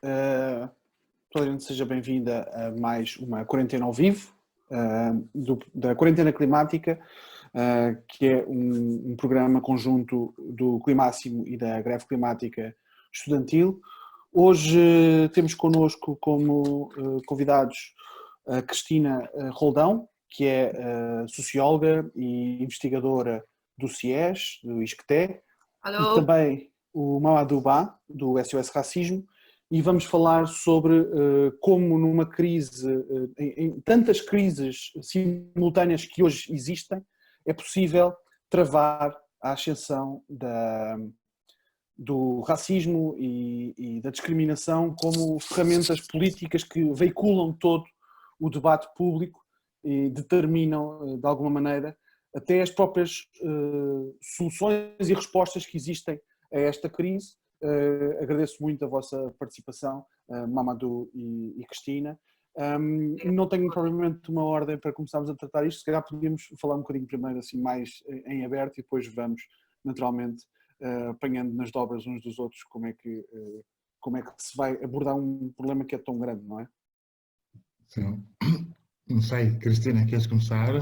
Toda a gente seja bem-vinda a mais uma quarentena ao vivo, da Quarentena Climática, que é um programa conjunto do Climáximo e da Greve Climática Estudantil. Hoje temos connosco como convidados a Cristina Roldão, que é socióloga e investigadora do CIES, do ISCTE, e também o Mamadou Ba, do SOS Racismo, e vamos falar sobre como numa crise, em tantas crises simultâneas que hoje existem, é possível travar a ascensão do racismo e da discriminação como ferramentas políticas que veiculam todo o debate público e determinam, de alguma maneira, até as próprias soluções e respostas que existem a esta crise. Agradeço muito a vossa participação, Mamadou e Cristina. Não tenho provavelmente uma ordem para começarmos a tratar isto, se calhar podíamos falar um bocadinho primeiro assim mais em aberto e depois vamos naturalmente apanhando nas dobras uns dos outros como é que se vai abordar um problema que é tão grande, não é? Sim. Não sei, Cristina, queres começar?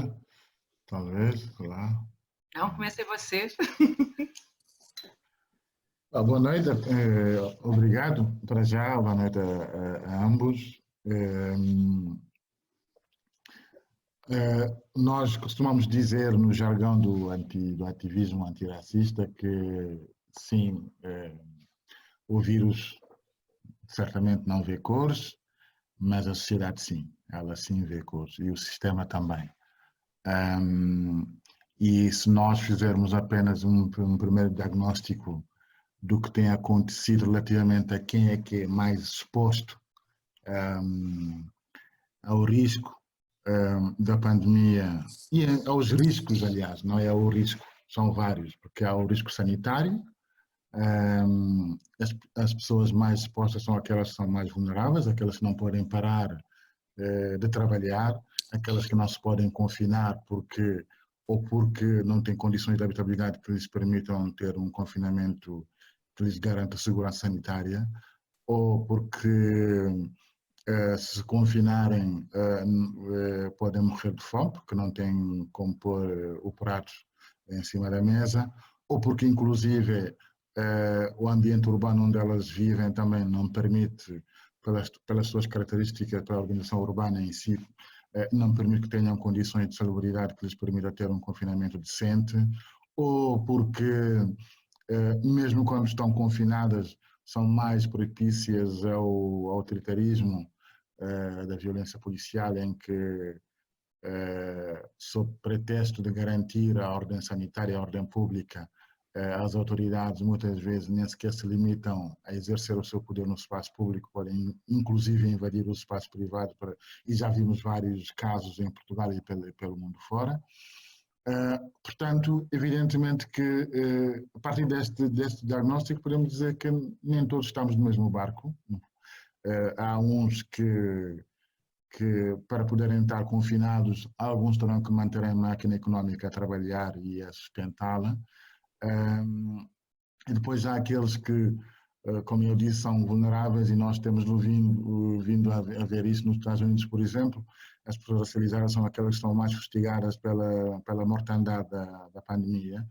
Talvez, lá. Não, comecem vocês. Boa noite, obrigado para já, boa noite a ambos. Nós costumamos dizer no jargão do ativismo antirracista que sim, o vírus certamente não vê cores, mas a sociedade sim, ela sim vê cores e o sistema também. E se nós fizermos apenas um primeiro diagnóstico do que tem acontecido relativamente a quem é que é mais exposto ao risco da pandemia e aos riscos, aliás, não é ao risco, são vários, porque há o risco sanitário, as pessoas mais expostas são aquelas que são mais vulneráveis, aquelas que não podem parar de trabalhar, aquelas que não se podem confinar porque não têm condições de habitabilidade que lhes permitam ter um confinamento que lhes garanta segurança sanitária, ou porque se confinarem podem morrer de fome porque não têm como pôr o prato em cima da mesa, ou porque inclusive o ambiente urbano onde elas vivem também não permite, pelas suas características, pela organização urbana em si, não permite que tenham condições de salubridade que lhes permita ter um confinamento decente, ou porque mesmo quando estão confinadas são mais propícias ao autoritarismo da violência policial, em que sob pretexto de garantir a ordem sanitária, a ordem pública, as autoridades muitas vezes nem sequer se limitam a exercer o seu poder no espaço público, podem inclusive invadir o espaço privado, e já vimos vários casos em Portugal e pelo mundo fora. Portanto, evidentemente que a partir deste diagnóstico podemos dizer que nem todos estamos no mesmo barco. Há uns que para poderem estar confinados, alguns terão que manter a máquina económica a trabalhar e a sustentá-la. E depois há aqueles que, como eu disse, são vulneráveis, e nós temos vindo a ver isso nos Estados Unidos, por exemplo. As pessoas racializadas são aquelas que são mais fustigadas pela mortandade da pandemia.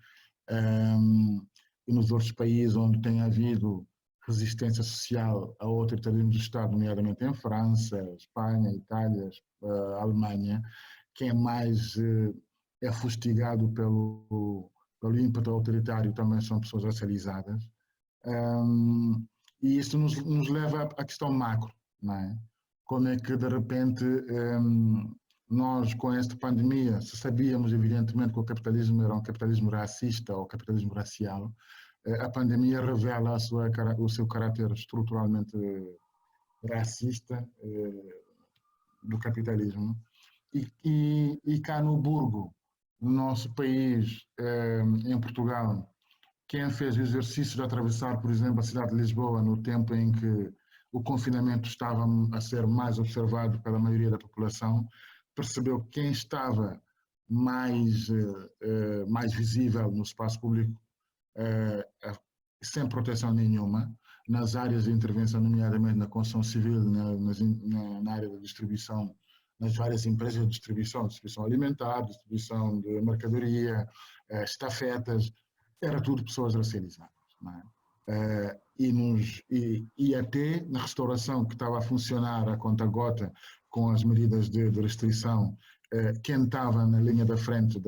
E nos outros países onde tem havido resistência social ao autoritarismo do Estado, nomeadamente em França, Espanha, Itália, Alemanha, quem mais é fustigado pelo ímpeto autoritário também são pessoas racializadas. E isso nos leva à questão macro, não é? Como é que de repente nós, com esta pandemia, se sabíamos evidentemente que o capitalismo era um capitalismo racista ou capitalismo racial, a pandemia revela o seu caráter estruturalmente racista do capitalismo. E cá no Burgo, no nosso país, em Portugal, quem fez o exercício de atravessar, por exemplo, a cidade de Lisboa no tempo em que o confinamento estava a ser mais observado pela maioria da população, percebeu que quem estava mais visível no espaço público sem proteção nenhuma, nas áreas de intervenção, nomeadamente na construção civil, na área da distribuição, nas várias empresas de distribuição alimentar, distribuição de mercadoria, estafetas, era tudo pessoas racializadas, não é? E até na restauração, que estava a funcionar a conta-gota com as medidas de restrição, quem estava na linha da frente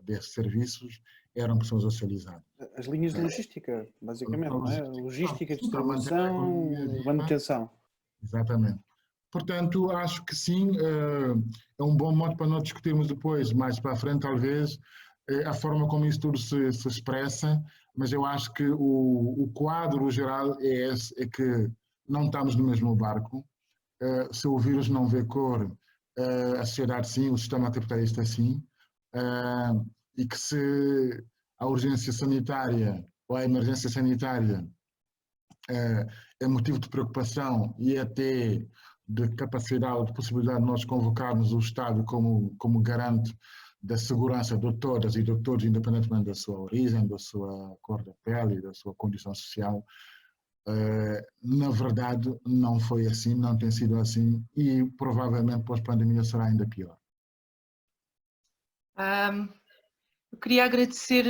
desses serviços eram pessoas racializadas. As linhas de logística, basicamente, não é? Logística, distribuição, manutenção. Exatamente. Portanto, acho que sim, é um bom modo para nós discutirmos depois, mais para a frente, talvez, a forma como isso tudo se expressa, mas eu acho que o quadro geral é esse, é que não estamos no mesmo barco. Se o vírus não vê cor, a sociedade sim, o sistema capitalista sim, e que se a urgência sanitária ou a emergência sanitária é motivo de preocupação e até de capacidade, de possibilidade de nós convocarmos o Estado como garante da segurança de todas e de todos, independentemente da sua origem, da sua cor da pele, da sua condição social. Na verdade, não foi assim, não tem sido assim e provavelmente pós-pandemia será ainda pior. Eu queria agradecer,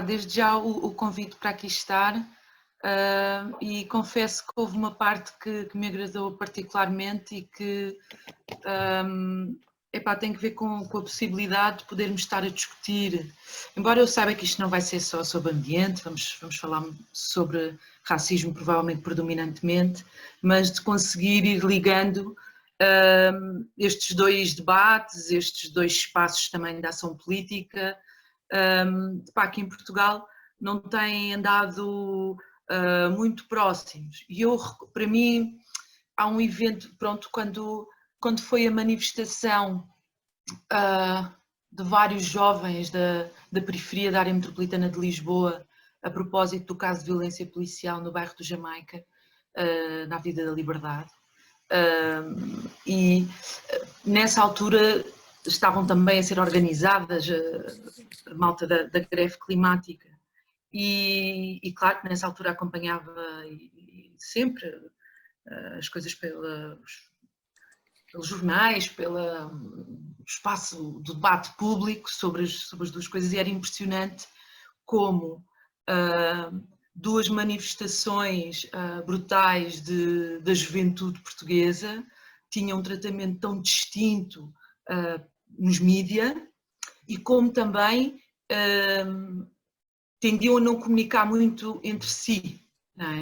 desde já o convite para aqui estar e confesso que houve uma parte que me agradou particularmente e que tem que ver com a possibilidade de podermos estar a discutir, embora eu saiba que isto não vai ser só sobre ambiente, vamos falar sobre racismo provavelmente predominantemente, mas de conseguir ir ligando estes dois debates, estes dois espaços também de ação política, que em Portugal não têm andado muito próximos. E para mim, há um evento, quando foi a manifestação de vários jovens da periferia da área metropolitana de Lisboa, a propósito do caso de violência policial no bairro do Jamaica, na Avenida da Liberdade. E nessa altura estavam também a ser organizadas a malta da greve climática. E claro que nessa altura acompanhava sempre as coisas pelos jornais, pelo espaço do debate público sobre as duas coisas, e era impressionante como duas manifestações brutais da juventude portuguesa tinham um tratamento tão distinto nos mídias e como também tendiam a não comunicar muito entre si, não é?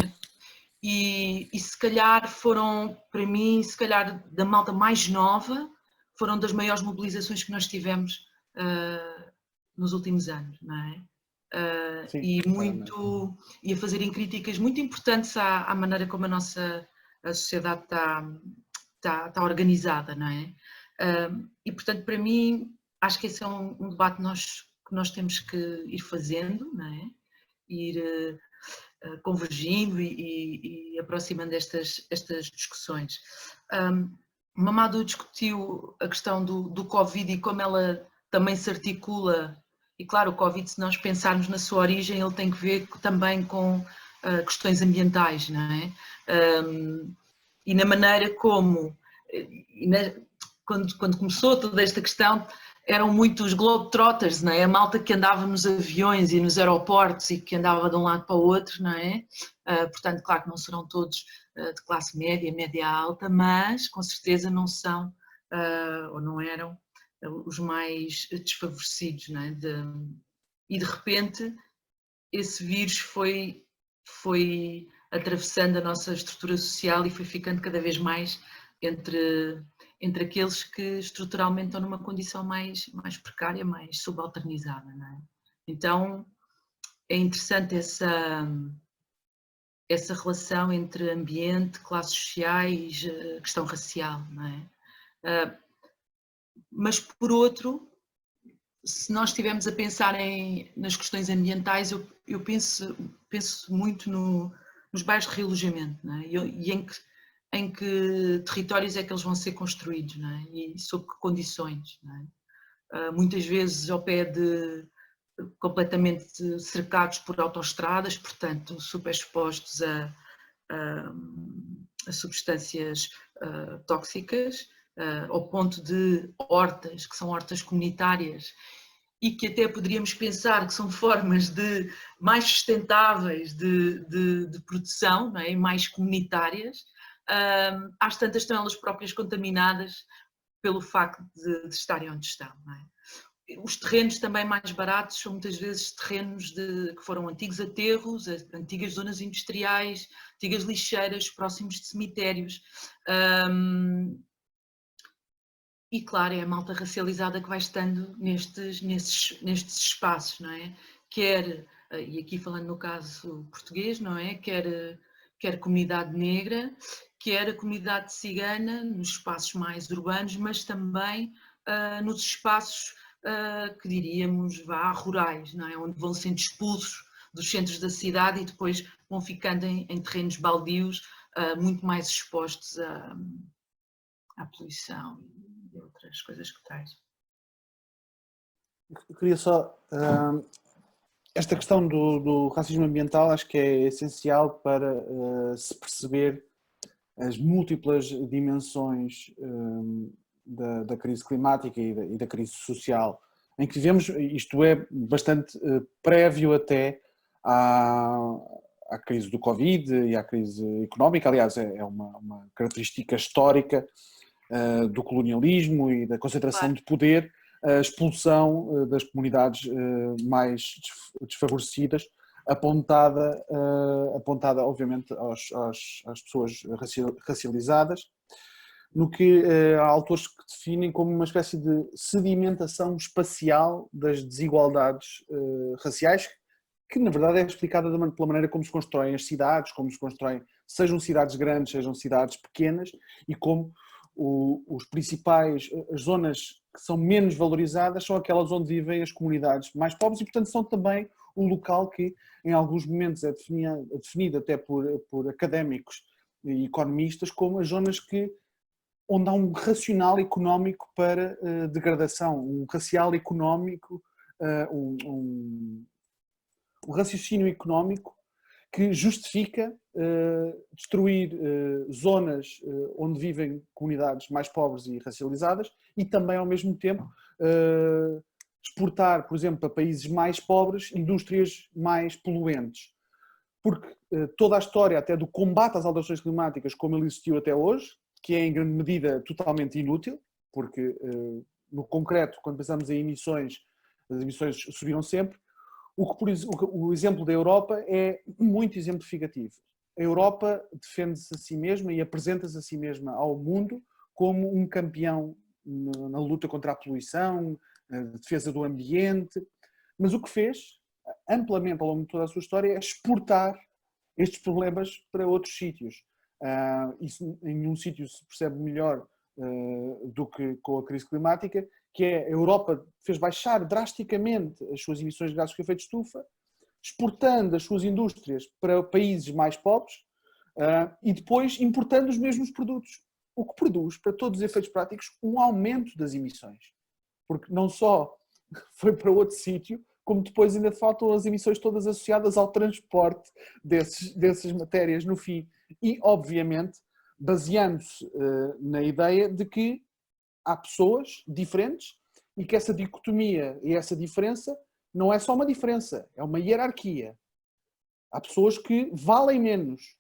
E se calhar foram, para mim, se calhar da malta mais nova, foram das maiores mobilizações que nós tivemos nos últimos anos, não é? Sim, e a fazerem críticas muito importantes à maneira como a sociedade está organizada, não é? E portanto, para mim, acho que esse é um debate que nós temos que ir fazendo, não é? Ir convergindo e aproximando estas discussões. Mamadou discutiu a questão do Covid e como ela também se articula, e claro, o Covid, se nós pensarmos na sua origem, ele tem que ver também com questões ambientais, não é? E na maneira como, quando começou toda esta questão, eram muitos globetrotters, não é? A malta que andava nos aviões e nos aeroportos e que andava de um lado para o outro, não é? Portanto, claro que não serão todos de classe média, média alta, mas com certeza não são, ou não eram, os mais desfavorecidos, não é? E de repente esse vírus foi atravessando a nossa estrutura social e foi ficando cada vez mais entre aqueles que estruturalmente estão numa condição mais precária, mais subalternizada, não é? Então é interessante essa relação entre ambiente, classes sociais, questão racial, não é? Mas por outro, se nós estivermos a pensar nas questões ambientais, eu penso muito nos bairros de realojamento, não é? E em que territórios é que eles vão ser construídos, não é? E sob que condições, não é? Muitas vezes ao pé completamente cercados por autoestradas, portanto super expostos a substâncias tóxicas, ao ponto de hortas, que são hortas comunitárias, e que até poderíamos pensar que são formas mais sustentáveis de produção, não é? E mais comunitárias, às tantas estão elas próprias contaminadas pelo facto de estarem onde estão. Não é? Os terrenos também mais baratos são muitas vezes terrenos que foram antigos aterros, antigas zonas industriais, antigas lixeiras próximos de cemitérios. E claro, é a malta racializada que vai estando nestes espaços, não é? Quer, e aqui falando no caso português, não é? Quer comunidade negra, quer a comunidade cigana, nos espaços mais urbanos, mas também nos espaços que diríamos rurais, não é? Onde vão sendo expulsos dos centros da cidade e depois vão ficando em terrenos baldios, muito mais expostos à poluição e outras coisas que traz. Eu queria só... esta questão do racismo ambiental acho que é essencial para se perceber as múltiplas dimensões da crise climática e da crise social em que vivemos. Isto é bastante prévio até à crise do Covid e à crise económica. Aliás, é uma característica histórica do colonialismo e da concentração de poder, a expulsão das comunidades mais desfavorecidas, apontada obviamente às pessoas racializadas, no que há autores que definem como uma espécie de sedimentação espacial das desigualdades raciais, que na verdade é explicada pela maneira como se constroem as cidades, como se constroem, sejam cidades grandes, sejam cidades pequenas, e como as zonas que são menos valorizadas são aquelas onde vivem as comunidades mais pobres e, portanto, são também um local que, em alguns momentos, é definido até por académicos e economistas como as zonas onde há um racional económico para degradação, um racial económico, um raciocínio económico que justifica destruir zonas onde vivem comunidades mais pobres e racializadas e também, ao mesmo tempo, exportar, por exemplo, para países mais pobres, indústrias mais poluentes. Porque toda a história até do combate às alterações climáticas, como ele existiu até hoje, que é em grande medida totalmente inútil, porque no concreto, quando pensamos em emissões, as emissões subiram sempre. O exemplo da Europa é muito exemplificativo. A Europa defende-se a si mesma e apresenta-se a si mesma ao mundo como um campeão na luta contra a poluição, na defesa do ambiente, mas o que fez, amplamente ao longo de toda a sua história, é exportar estes problemas para outros sítios. Isso em nenhum sítio se percebe melhor do que com a crise climática, que é a Europa fez baixar drasticamente as suas emissões de gases de efeito de estufa, exportando as suas indústrias para países mais pobres e depois importando os mesmos produtos, o que produz, para todos os efeitos práticos, um aumento das emissões. Porque não só foi para outro sítio, como depois ainda faltam as emissões todas associadas ao transporte dessas matérias no fim. E, obviamente, baseando-se na ideia de que há pessoas diferentes e que essa dicotomia e essa diferença não é só uma diferença, é uma hierarquia. Há pessoas que valem menos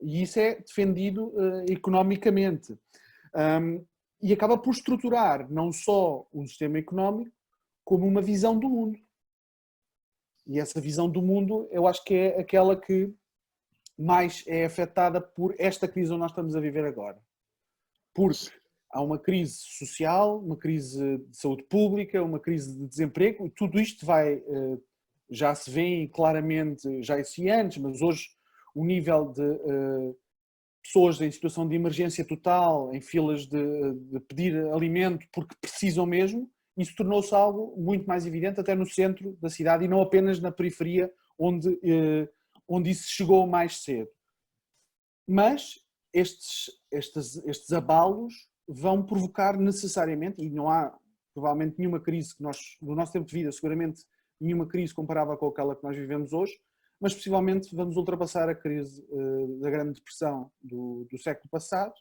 e isso é defendido economicamente. E acaba por estruturar não só um sistema económico, como uma visão do mundo. E essa visão do mundo eu acho que é aquela que mais é afetada por esta crise onde nós estamos a viver agora. Porque há uma crise social, uma crise de saúde pública, uma crise de desemprego, e tudo isto já se vê claramente, já existia antes, mas hoje o nível de pessoas em situação de emergência total, em filas de pedir alimento porque precisam mesmo, isso tornou-se algo muito mais evidente até no centro da cidade e não apenas na periferia onde isso chegou mais cedo. Mas estes abalos vão provocar necessariamente, e não há provavelmente nenhuma crise que nós, no nosso tempo de vida, seguramente nenhuma crise comparável com aquela que nós vivemos hoje, mas possivelmente vamos ultrapassar a crise da Grande Depressão do século passado,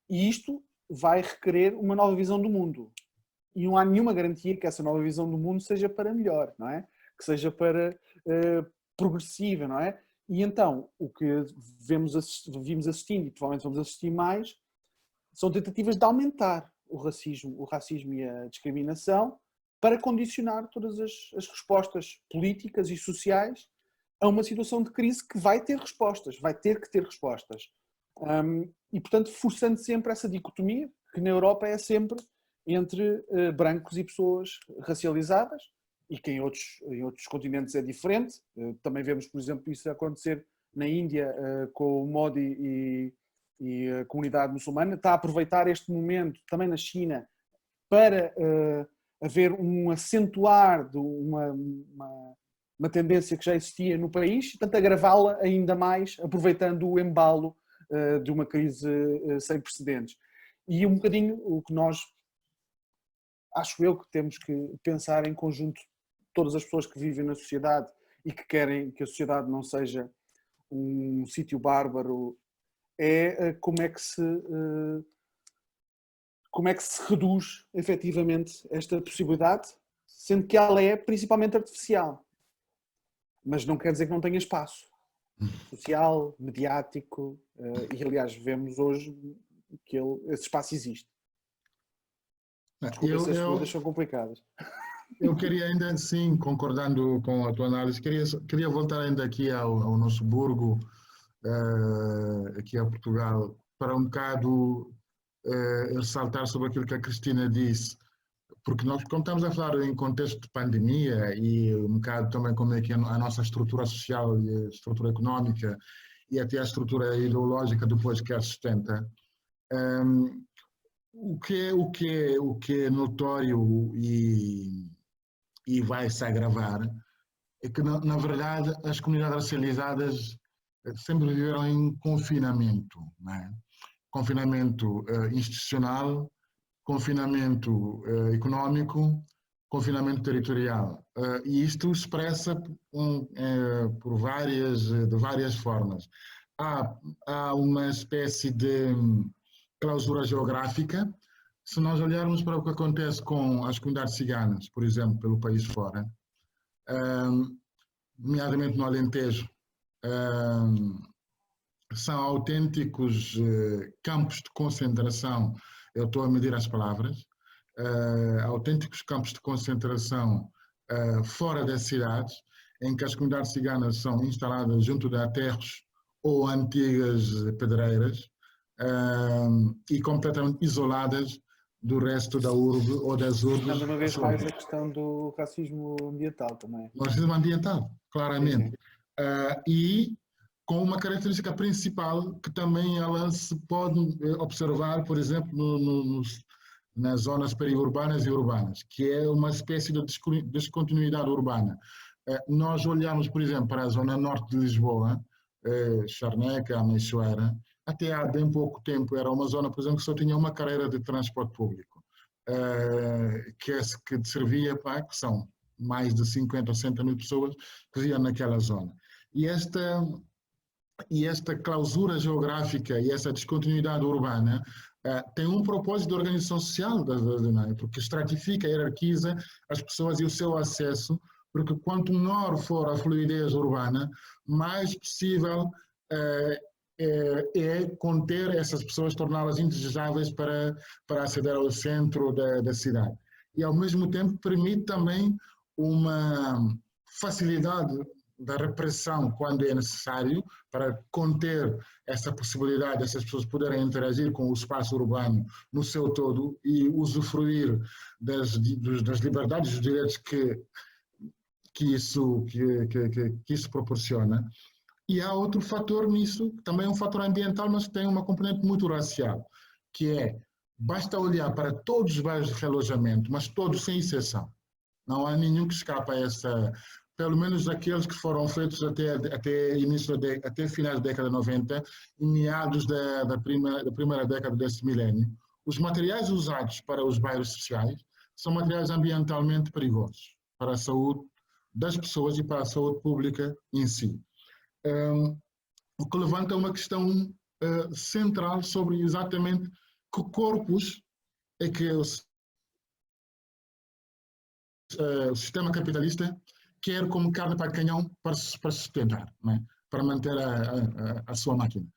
e isto vai requerer uma nova visão do mundo. E não há nenhuma garantia que essa nova visão do mundo seja para melhor, não é? Que seja para progressiva, não é? E então, o que vimos assistindo, e provavelmente vamos assistir mais, são tentativas de aumentar o racismo e a discriminação para condicionar todas as respostas políticas e sociais a uma situação de crise que vai ter respostas, vai ter que ter respostas. E, portanto, forçando sempre essa dicotomia, que na Europa é sempre entre brancos e pessoas racializadas, e que em outros continentes é diferente. Também vemos, por exemplo, isso acontecer na Índia com o Modi e a comunidade muçulmana. Está a aproveitar este momento, também na China, para haver um acentuar de uma tendência que já existia no país, e, portanto, agravá-la ainda mais, aproveitando o embalo de uma crise sem precedentes. E um bocadinho o que nós, acho eu, que temos que pensar em conjunto, todas as pessoas que vivem na sociedade e que querem que a sociedade não seja um sítio bárbaro, é como é que se reduz efetivamente esta possibilidade, sendo que ela é principalmente artificial. Mas não quer dizer que não tenha espaço social, mediático, e aliás vemos hoje que esse espaço existe. Desculpa se as coisas são complicadas. Eu queria ainda, sim, concordando com a tua análise, queria voltar ainda aqui ao nosso burgo, aqui a Portugal, para um bocado ressaltar sobre aquilo que a Cristina disse, porque nós, como estamos a falar em contexto de pandemia e um bocado também como é que a nossa estrutura social e a estrutura económica e até a estrutura ideológica depois que a sustenta, o que é notório e vai se agravar é que, na verdade, as comunidades racializadas sempre viveram em confinamento, não é? Confinamento institucional, confinamento económico, confinamento territorial. E isto expressa de várias formas. Há uma espécie de clausura geográfica. Se nós olharmos para o que acontece com as comunidades ciganas, por exemplo, pelo país fora, nomeadamente no Alentejo, são autênticos campos de concentração, eu estou a medir as palavras, autênticos campos de concentração fora das cidades, em que as comunidades ciganas são instaladas junto de aterros ou antigas pedreiras e completamente isoladas do resto da urbe ou das urbes. Também uma vez mais a questão do racismo ambiental também. O racismo ambiental, claramente. Sim. E com uma característica principal que também ela se pode observar, por exemplo, nas zonas periurbanas e urbanas, que é uma espécie de descontinuidade urbana. Nós olhamos, por exemplo, para a zona norte de Lisboa, Charneca, Ameixoeira, até há bem pouco tempo era uma zona, por exemplo, que só tinha uma carreira de transporte público, que servia para, que são mais de 50 ou 60 mil pessoas que viviam naquela zona. E esta clausura geográfica e essa descontinuidade urbana tem um propósito de organização social, porque estratifica, hierarquiza as pessoas e o seu acesso, porque quanto menor for a fluidez urbana, mais possível é conter essas pessoas, torná-las indesejáveis para aceder ao centro da cidade. E, ao mesmo tempo, permite também uma facilidade da repressão quando é necessário para conter essa possibilidade dessas pessoas poderem interagir com o espaço urbano no seu todo e usufruir das liberdades e dos direitos que isso proporciona. E há outro fator nisso, que também é um fator ambiental, mas que tem uma componente muito racial, que é, basta olhar para todos os bairros de realojamento, mas todos sem exceção. Não há nenhum que escapa a essa, pelo menos aqueles que foram feitos até finais da década de 90 e meados da primeira década desse milénio. Os materiais usados para os bairros sociais são materiais ambientalmente perigosos para a saúde das pessoas e para a saúde pública em si. O que levanta uma questão central sobre exatamente que corpos é que o sistema capitalista quer como carne para canhão para sustentar, não é? Para manter a sua máquina.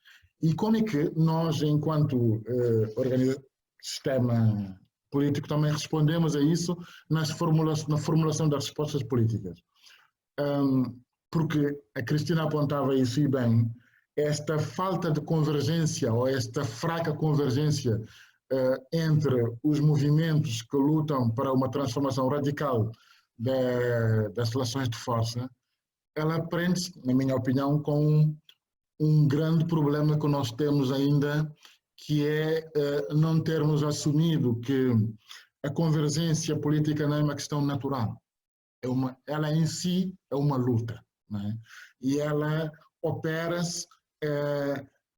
E como é que nós, enquanto sistema político, também respondemos a isso na formulação das respostas políticas? Porque a Cristina apontava isso e bem, esta falta de convergência ou esta fraca convergência entre os movimentos que lutam para uma transformação radical das relações de força, ela prende-se, na minha opinião, com um grande problema que nós temos ainda, que é não termos assumido que a convergência política não é uma questão natural. Ela em si é uma luta, não é? E ela opera-se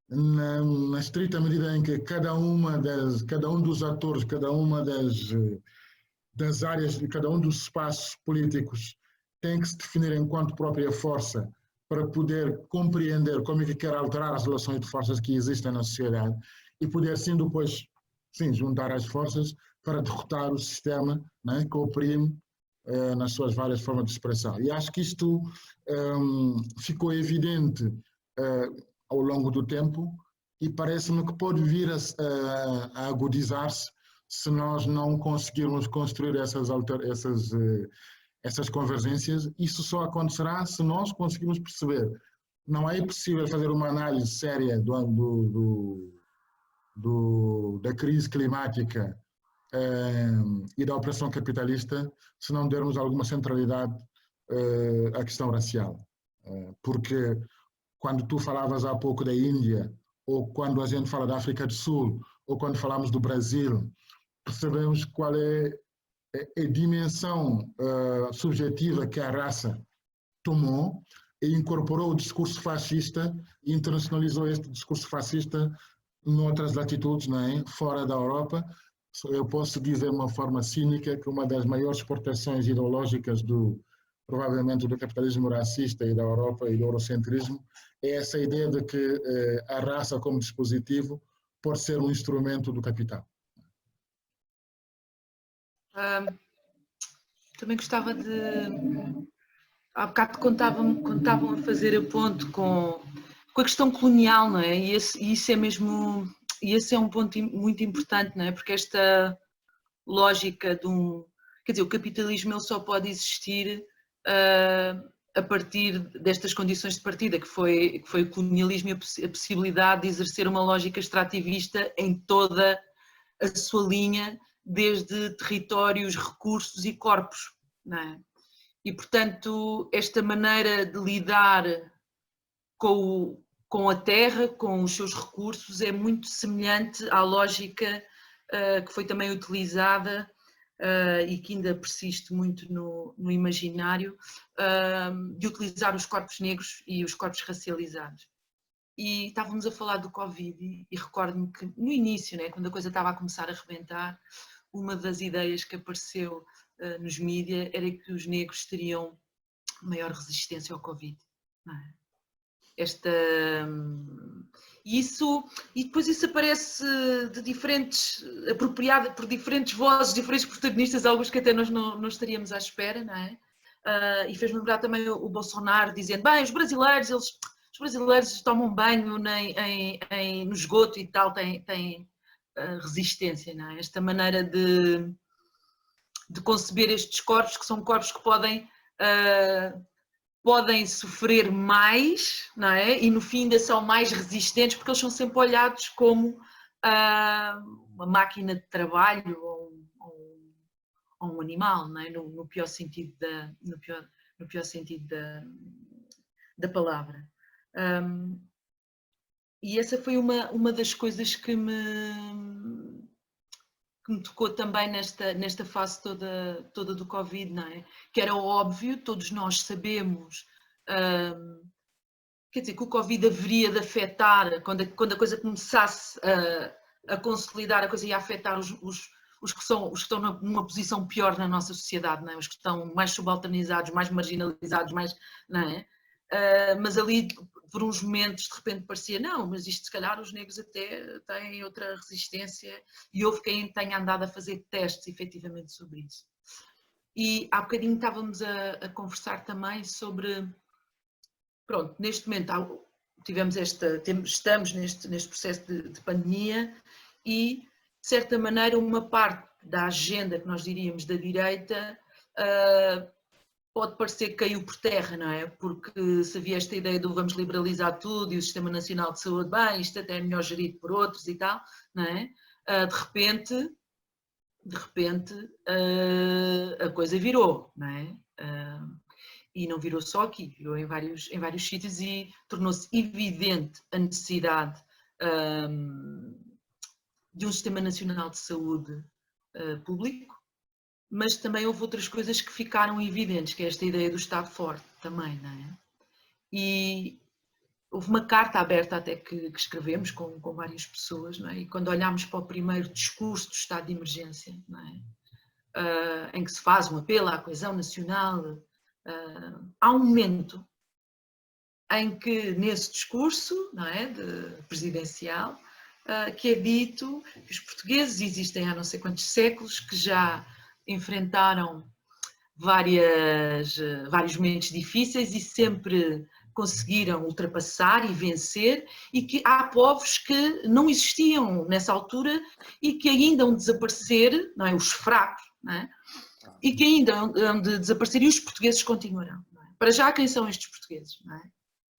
na estrita medida em que cada um dos atores, cada uma das áreas, cada um dos espaços políticos tem que se definir enquanto própria força para poder compreender como é que quer alterar as relações de forças que existem na sociedade e poder, sim, depois, sim, juntar as forças para derrotar o sistema, né, que oprime nas suas várias formas de expressão. E acho que isto ficou evidente ao longo do tempo e parece-me que pode vir a agudizar-se se nós não conseguirmos construir essas convergências. Isso só acontecerá se nós conseguirmos perceber. Não é possível fazer uma análise séria da crise climática e da opressão capitalista se não dermos alguma centralidade à questão racial. Porque quando tu falavas há pouco da Índia, ou quando a gente fala da África do Sul, ou quando falamos do Brasil, percebemos qual é a dimensão subjetiva que a raça tomou e incorporou o discurso fascista e internacionalizou este discurso fascista noutras latitudes, não é? Fora da Europa. Eu posso dizer de uma forma cínica que uma das maiores exportações ideológicas provavelmente do capitalismo racista e da Europa e do eurocentrismo é essa ideia de que a raça como dispositivo pode ser um instrumento do capital. Também gostava de... Há bocado contavam a fazer a ponto com a questão colonial, não é? E isso é mesmo... E esse é um ponto muito importante, não é? Porque esta lógica de quer dizer, o capitalismo ele só pode existir a partir destas condições de partida, que foi o colonialismo e a possibilidade de exercer uma lógica extrativista em toda a sua linha, desde territórios, recursos e corpos, não é? E, portanto, esta maneira de lidar com a terra, com os seus recursos, é muito semelhante à lógica que foi também utilizada e que ainda persiste muito no imaginário, de utilizar os corpos negros e os corpos racializados. E estávamos a falar do Covid e recordo-me que no início, né, quando a coisa estava a começar a rebentar, uma das ideias que apareceu nos mídias era que os negros teriam maior resistência ao Covid. Não é? E depois isso aparece apropriado por diferentes vozes, diferentes protagonistas, alguns que até nós não estaríamos à espera, não é? E fez-me lembrar também o Bolsonaro dizendo, bem, os brasileiros tomam banho no esgoto e tal, têm resistência, não é? Esta maneira de conceber estes corpos, que são corpos que podem sofrer mais, não é? E no fim ainda são mais resistentes porque eles são sempre olhados como uma máquina de trabalho ou um animal, não é? No pior sentido da palavra. E essa foi uma das coisas que me tocou também nesta fase toda do Covid, não é? Que era óbvio, todos nós sabemos, quer dizer, que o Covid haveria de afetar, quando a coisa começasse a consolidar, a coisa ia afetar os que estão numa posição pior na nossa sociedade, não é? Os que estão mais subalternizados, mais marginalizados, mais, não é? Mas ali, por uns momentos, de repente parecia, não, mas isto se calhar os negros até têm outra resistência, e houve quem tenha andado a fazer testes efetivamente sobre isso. E há bocadinho estávamos a conversar também sobre, pronto, neste momento estamos neste processo de pandemia e, de certa maneira, uma parte da agenda que nós diríamos da direita pode parecer que caiu por terra, não é? Porque se havia esta ideia do vamos liberalizar tudo e o Sistema Nacional de Saúde, bem, isto até é melhor gerido por outros e tal, não é? De repente a coisa virou, não é? E não virou só aqui, virou em vários sítios e tornou-se evidente a necessidade de um Sistema Nacional de Saúde público, mas também houve outras coisas que ficaram evidentes, que é esta ideia do Estado forte também, não é? E houve uma carta aberta até que escrevemos com várias pessoas, não é? E quando olhámos para o primeiro discurso do estado de emergência, não é? Em que se faz um apelo à coesão nacional, há um momento em que nesse discurso, não é, presidencial, que é dito que os portugueses existem há não sei quantos séculos, que já enfrentaram vários momentos difíceis e sempre conseguiram ultrapassar e vencer, e que há povos que não existiam nessa altura e que ainda vão desaparecer, não é? Os fracos, não é? E que ainda vão desaparecer e os portugueses continuarão. Não é? Para já, quem são estes portugueses? Não é?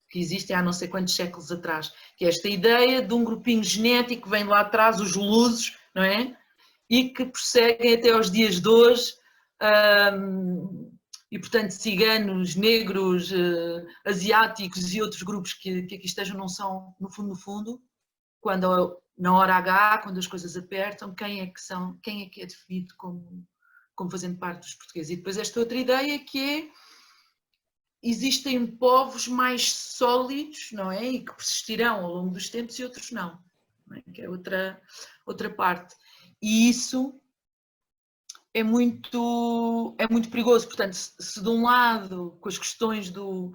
Que existem há não sei quantos séculos atrás, que é esta ideia de um grupinho genético que vem lá atrás, os lusos, não é? E que prosseguem até aos dias de hoje, e portanto ciganos, negros, asiáticos e outros grupos que aqui estejam não são, no fundo, quando na hora H, quando as coisas apertam, quem é que é definido como fazendo parte dos portugueses. E depois esta outra ideia que é, existem povos mais sólidos, não é? E que persistirão ao longo dos tempos e outros não é? Que é outra parte. E isso é muito perigoso. Portanto, se de um lado, com as questões dos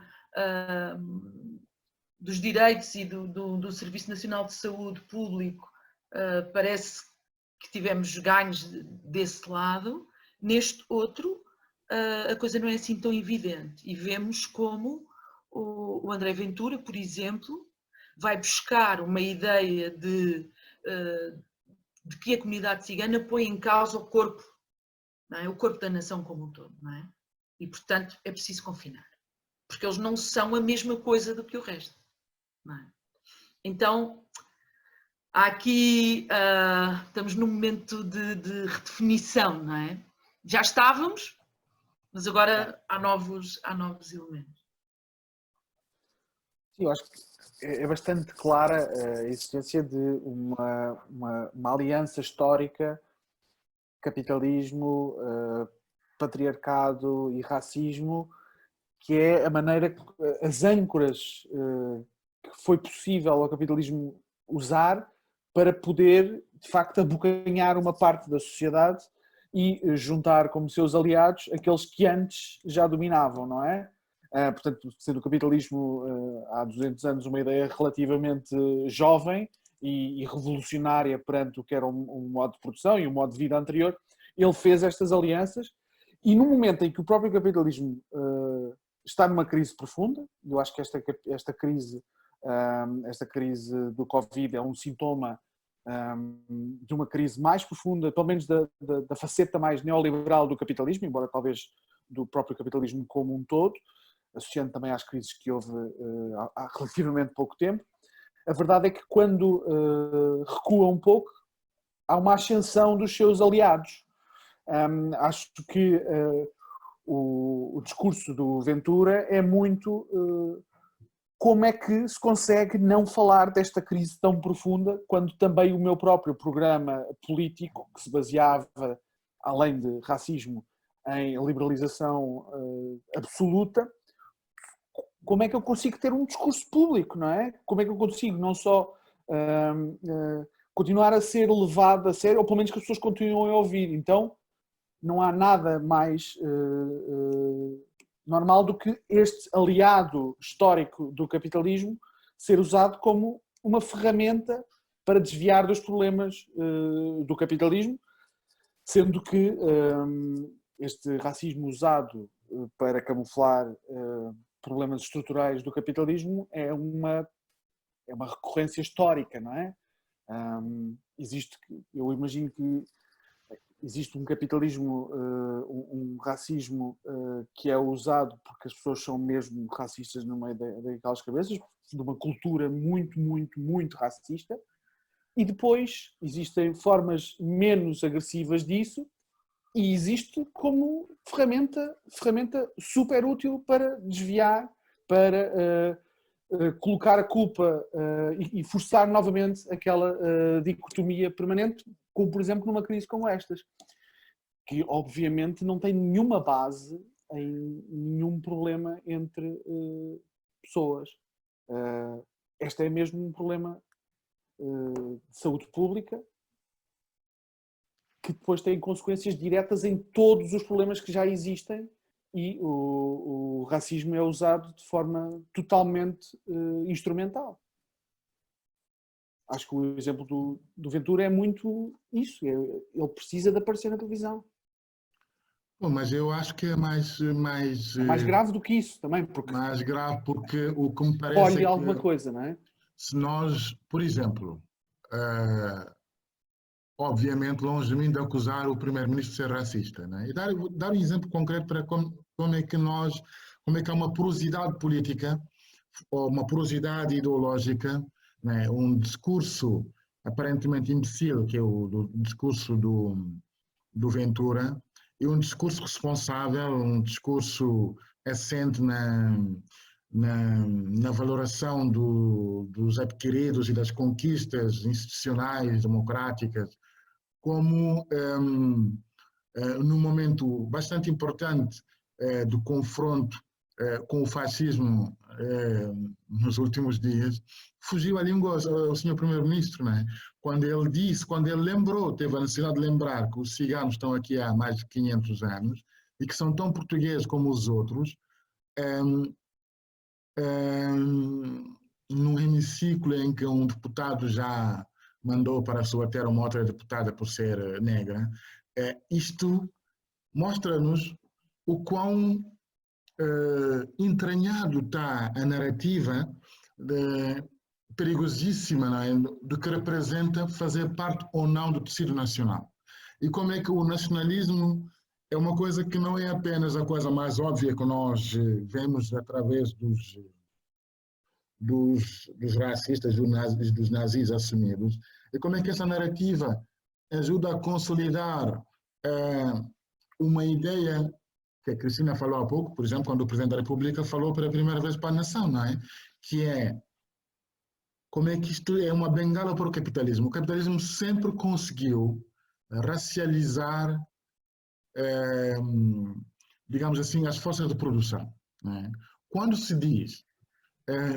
direitos e do Serviço Nacional de Saúde Público, parece que tivemos ganhos desse lado, neste outro, a coisa não é assim tão evidente. E vemos como o André Ventura, por exemplo, vai buscar uma ideia de que a comunidade cigana põe em causa o corpo, não é? O corpo da nação como um todo, não é? E, portanto, é preciso confinar. Porque eles não são a mesma coisa do que o resto, não é? Então, há aqui, estamos num momento de redefinição, não é? Já estávamos, mas agora há novos elementos. Sim, eu acho que é bastante clara a existência de uma aliança histórica, capitalismo, patriarcado e racismo, que é a maneira, as âncoras que foi possível ao capitalismo usar para poder, de facto, abocanhar uma parte da sociedade e juntar como seus aliados aqueles que antes já dominavam, não é? Portanto, sendo o capitalismo há 200 anos uma ideia relativamente jovem e revolucionária perante o que era um modo de produção e um modo de vida anterior, ele fez estas alianças e no momento em que o próprio capitalismo está numa crise profunda, eu acho que esta crise do Covid é um sintoma de uma crise mais profunda, pelo menos da faceta mais neoliberal do capitalismo, embora talvez do próprio capitalismo como um todo, associando também às crises que houve há relativamente pouco tempo. A verdade é que quando recua um pouco, há uma ascensão dos seus aliados. Acho que o discurso do Ventura é muito como é que se consegue não falar desta crise tão profunda quando também o meu próprio programa político, que se baseava, além de racismo, em liberalização absoluta, como é que eu consigo ter um discurso público, não é? Como é que eu consigo não só continuar a ser levado a sério, ou pelo menos que as pessoas continuem a ouvir. Então, não há nada mais normal do que este aliado histórico do capitalismo ser usado como uma ferramenta para desviar dos problemas do capitalismo, sendo que este racismo usado para camuflar problemas estruturais do capitalismo é uma recorrência histórica, não é? Eu imagino que existe um capitalismo, um racismo que é usado porque as pessoas são mesmo racistas no meio daquelas cabeças, de uma cultura muito, muito, muito racista, e depois existem formas menos agressivas disso e existe como ferramenta super útil para desviar, para colocar a culpa e forçar novamente aquela dicotomia permanente, como por exemplo numa crise como estas, que obviamente não tem nenhuma base em nenhum problema entre pessoas. Este é mesmo um problema de saúde pública que depois tem consequências diretas em todos os problemas que já existem, e o racismo é usado de forma totalmente instrumental. Acho que o exemplo do Ventura é muito isso. Ele precisa de aparecer na televisão. Bom, mas eu acho que é mais grave do que isso também, porque mais grave, porque o que me parece colhe é alguma que coisa, não é? se nós, por exemplo, obviamente longe de mim de acusar o primeiro-ministro de ser racista, né? E dar um exemplo concreto para como é que há uma porosidade política ou uma porosidade ideológica, né? Um discurso aparentemente imbecil, que é o discurso do Ventura, e um discurso responsável, um discurso assente na valoração dos adquiridos e das conquistas institucionais, democráticas, como num momento bastante importante do confronto com o fascismo nos últimos dias, fugiu a língua ao senhor primeiro-ministro, né? Quando ele lembrou, teve a necessidade de lembrar que os ciganos estão aqui há mais de 500 anos e que são tão portugueses como os outros, num hemiciclo em que um deputado já mandou para a sua terra uma outra deputada por ser negra, isto mostra-nos o quão entranhado está a narrativa perigosíssima, não é? Do que representa fazer parte ou não do tecido nacional. E como é que o nacionalismo é uma coisa que não é apenas a coisa mais óbvia que nós vemos através dos racistas, dos nazis assumidos, e como é que essa narrativa ajuda a consolidar uma ideia que a Cristina falou há pouco, por exemplo, quando o Presidente da República falou pela primeira vez para a nação, não é? Que é como é que isto é uma bengala para o capitalismo. O capitalismo sempre conseguiu racializar, digamos assim, as forças de produção, não é? Quando se diz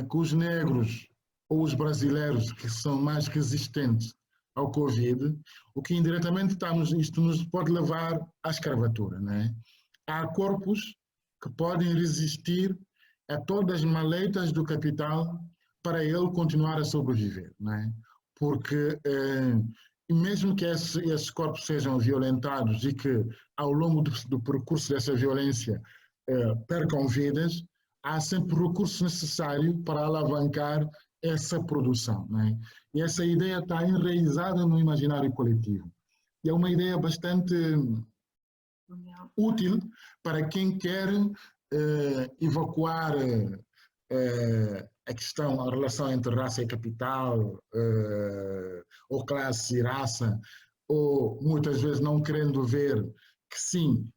que os negros ou os brasileiros que são mais resistentes ao Covid, o que indiretamente isto nos pode levar à escravatura, não é? Há corpos que podem resistir a todas as maleitas do capital para ele continuar a sobreviver, não é? Porque mesmo que esses corpos sejam violentados e que ao longo do percurso dessa violência percam vidas, há sempre o recurso necessário para alavancar essa produção, não é? E essa ideia está enraizada no imaginário coletivo. E é uma ideia bastante útil para quem quer evacuar a questão, a relação entre raça e capital, ou classe e raça, ou muitas vezes não querendo ver que sim,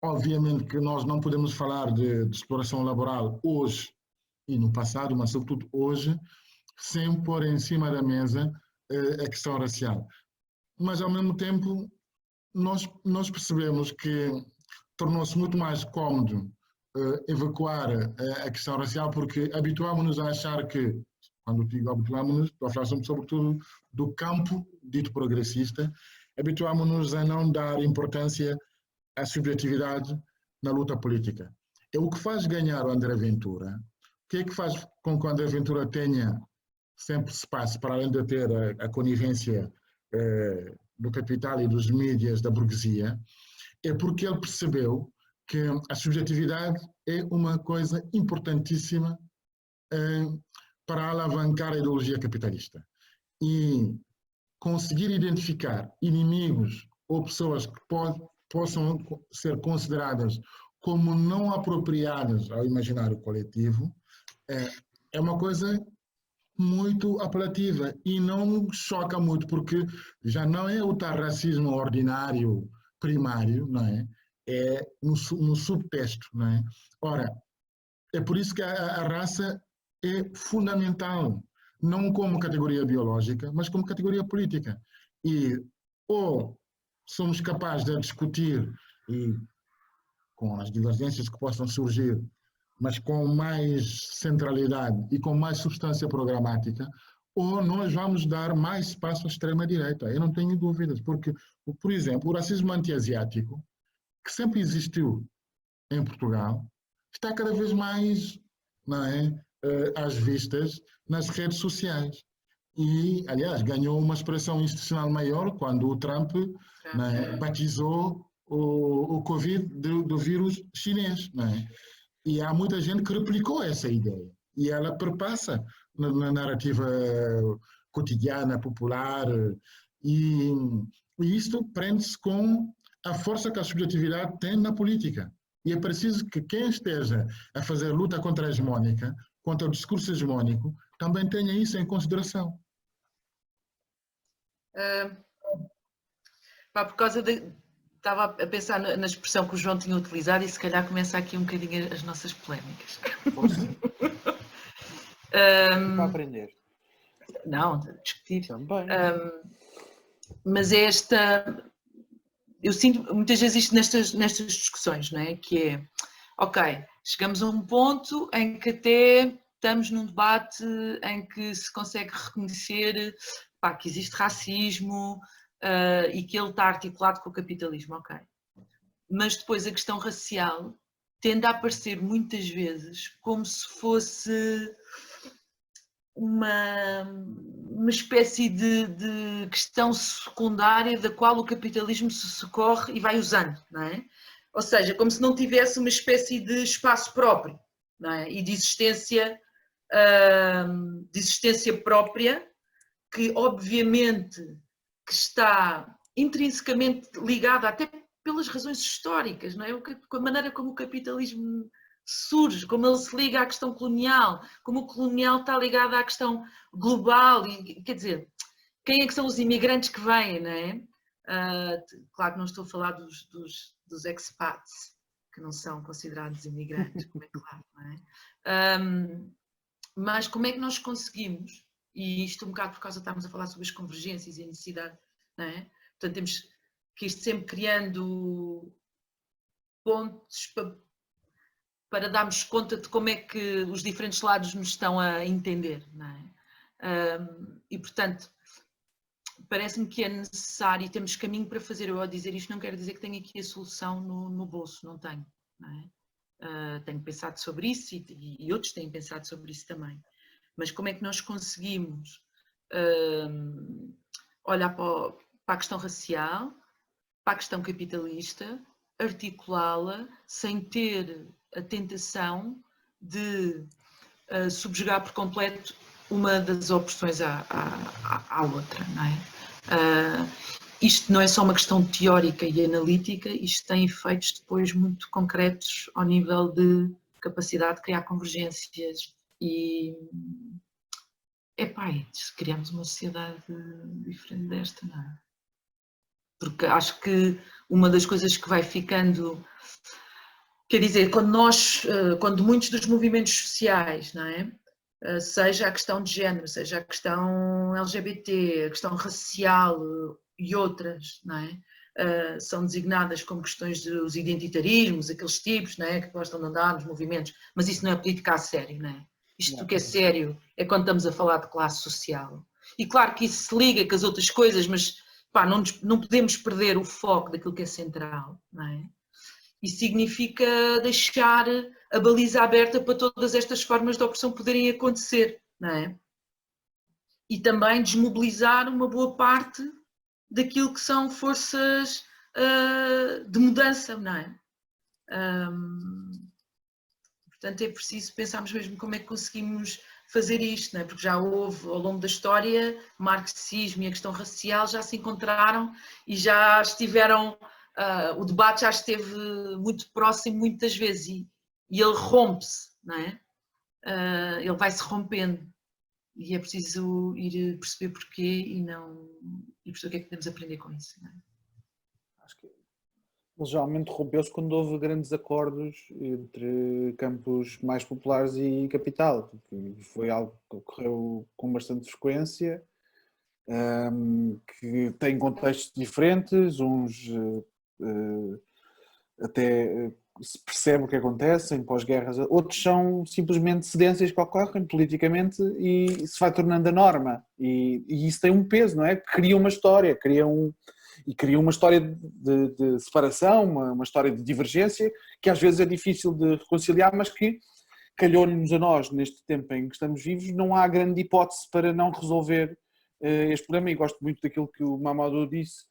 obviamente que nós não podemos falar de exploração laboral hoje e no passado, mas sobretudo hoje, sem pôr em cima da mesa a questão racial. Mas ao mesmo tempo nós percebemos que tornou-se muito mais cômodo evacuar a questão racial porque habituámos-nos a achar que quando digo habituámos-nos, estou a falar sobretudo do campo dito progressista, habituámos-nos a não dar importância à subjetividade na luta política. É o que faz ganhar o André Ventura. O que é que faz com que o André Ventura tenha sempre espaço, para além de ter a conivência do capital e dos mídias da burguesia, é porque ele percebeu que a subjetividade é uma coisa importantíssima para alavancar a ideologia capitalista. E conseguir identificar inimigos ou pessoas que possam ser consideradas como não apropriadas ao imaginário coletivo é uma coisa muito apelativa e não choca muito, porque já não é o tal racismo ordinário primário, não é? É no subtexto, não é? Ora, é por isso que a raça é fundamental, não como categoria biológica, mas como categoria política. E ou somos capazes de discutir, e com as divergências que possam surgir, mas com mais centralidade e com mais substância programática, ou nós vamos dar mais espaço à extrema-direita. Eu não tenho dúvidas, porque, por exemplo, o racismo anti-asiático, que sempre existiu em Portugal, está cada vez mais, não é, às vistas nas redes sociais. E, aliás, ganhou uma expressão institucional maior quando o Trump, não é, batizou o Covid do vírus chinês. Não é? E há muita gente que replicou essa ideia. E ela perpassa na narrativa cotidiana, popular. E isto prende-se com a força que a subjetividade tem na política. E é preciso que quem esteja a fazer luta contra a hegemónica, contra o discurso hegemónico, também tenha isso em consideração. Por causa de... Estava a pensar na expressão que o João tinha utilizado e se calhar começa aqui um bocadinho as nossas polémicas. Para aprender. Não, discutir. Também. Mas é esta... Eu sinto muitas vezes isto nestas discussões, não é? Que é, ok, chegamos a um ponto em que até estamos num debate em que se consegue reconhecer que existe racismo e que ele está articulado com o capitalismo, ok. Mas depois a questão racial tende a aparecer muitas vezes como se fosse uma espécie de questão secundária da qual o capitalismo se socorre e vai usando, não é? Ou seja, como se não tivesse uma espécie de espaço próprio, não é? E de existência própria, que obviamente que está intrinsecamente ligada até pelas razões históricas, não é? Com a maneira como o capitalismo surge, como ele se liga à questão colonial, como o colonial está ligado à questão global, e quer dizer, quem é que são os imigrantes que vêm, não é? Claro que não estou a falar dos expats, que não são considerados imigrantes, como é claro, não é? Mas como é que nós conseguimos, e isto um bocado por causa de estarmos a falar sobre as convergências e a necessidade, não é? Portanto, temos que isto sempre criando pontos para darmos conta de como é que os diferentes lados nos estão a entender, não é? E, portanto, parece-me que é necessário e temos caminho para fazer. Eu ao dizer isto não quero dizer que tenho aqui a solução no bolso, não tenho, não é? Tenho pensado sobre isso e outros têm pensado sobre isso também. Mas como é que nós conseguimos olhar para a questão racial, para a questão capitalista, articulá-la sem ter a tentação de subjugar por completo uma das opressões à outra, não é? Isto não é só uma questão teórica e analítica, isto tem efeitos depois muito concretos ao nível de capacidade de criar convergências e se criamos uma sociedade diferente desta, não é? Porque acho que uma das coisas que vai ficando, quer dizer, quando muitos dos movimentos sociais, não é? Seja a questão de género, seja a questão LGBT, a questão racial e outras, não é? São designadas como questões dos identitarismos, aqueles tipos, não é? Que gostam de andar nos movimentos, mas isso não é política a sério, não é? Isto que é sério é quando estamos a falar de classe social. E claro que isso se liga com as outras coisas, mas pá, não podemos perder o foco daquilo que é central, não é? E significa deixar a baliza aberta para todas estas formas de opressão poderem acontecer, não é? E também desmobilizar uma boa parte daquilo que são forças de mudança, não é? Portanto, é preciso pensarmos mesmo como é que conseguimos fazer isto, não é? Porque já houve, ao longo da história, marxismo e a questão racial já se encontraram e já estiveram, o debate já esteve muito próximo muitas vezes e ele rompe-se, não é? Ele vai-se rompendo e é preciso ir perceber porquê e perceber o que é que podemos aprender com isso, não é? Acho que ele geralmente rompeu-se quando houve grandes acordos entre campos mais populares e capital, porque foi algo que ocorreu com bastante frequência, que tem contextos diferentes, uns até se percebe o que acontece em pós-guerras, outros são simplesmente cedências que ocorrem politicamente e se vai tornando a norma. E isso tem um peso, não é? Cria uma história, cria uma história de separação, uma história de divergência, que às vezes é difícil de reconciliar, mas que calhou-nos a nós, neste tempo em que estamos vivos, não há grande hipótese para não resolver este problema, e gosto muito daquilo que o Mamadou disse,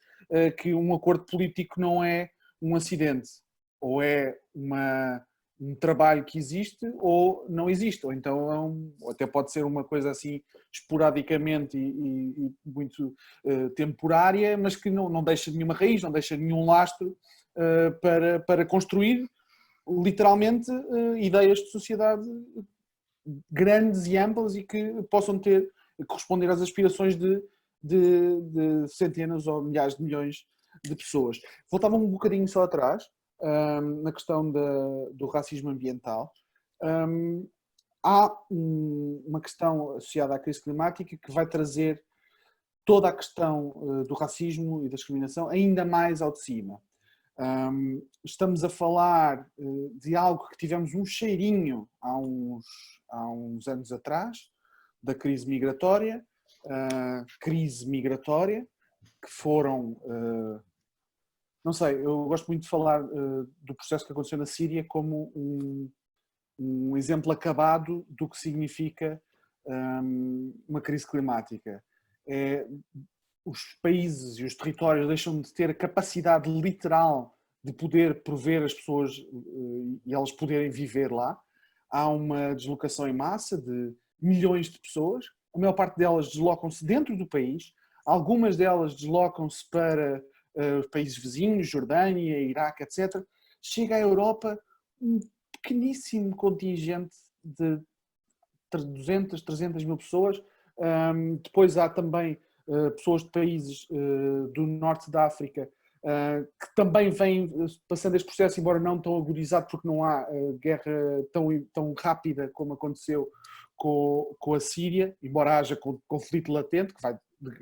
que um acordo político não é um acidente, ou é um trabalho que existe ou não existe, ou então até pode ser uma coisa assim esporadicamente e muito temporária, mas que não deixa nenhuma raiz, não deixa nenhum lastro para construir literalmente ideias de sociedade grandes e amplas e que possam corresponder às aspirações de centenas ou milhares de milhões de pessoas. Voltava um bocadinho só atrás, na questão do racismo ambiental. Há uma questão associada à crise climática que vai trazer toda a questão do racismo e da discriminação ainda mais ao de cima. Estamos a falar de algo que tivemos um cheirinho há uns anos atrás, da crise migratória, que foram, não sei, eu gosto muito de falar do processo que aconteceu na Síria como um exemplo acabado do que significa uma crise climática. Os países e os territórios deixam de ter a capacidade literal de poder prover as pessoas e elas poderem viver lá. Há uma deslocação em massa de milhões de pessoas, a maior parte delas deslocam-se dentro do país, algumas delas deslocam-se para os países vizinhos, Jordânia, Iraque, etc. Chega à Europa um pequeníssimo contingente de 200, 300 mil pessoas. Depois há também pessoas de países do norte da África que também vêm passando este processo, embora não tão agudizado, porque não há guerra tão rápida como aconteceu com a Síria, embora haja conflito latente, que vai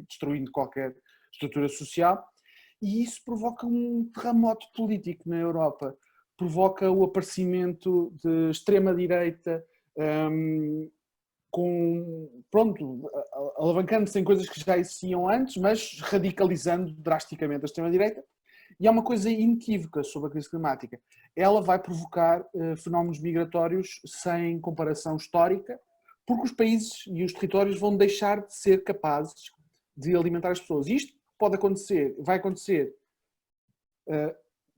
destruindo qualquer estrutura social, e isso provoca um terremoto político na Europa, provoca o aparecimento de extrema-direita, alavancando-se em coisas que já existiam antes, mas radicalizando drasticamente a extrema-direita. E há uma coisa inequívoca sobre a crise climática. Ela vai provocar fenómenos migratórios sem comparação histórica, porque os países e os territórios vão deixar de ser capazes de alimentar as pessoas. E isto vai acontecer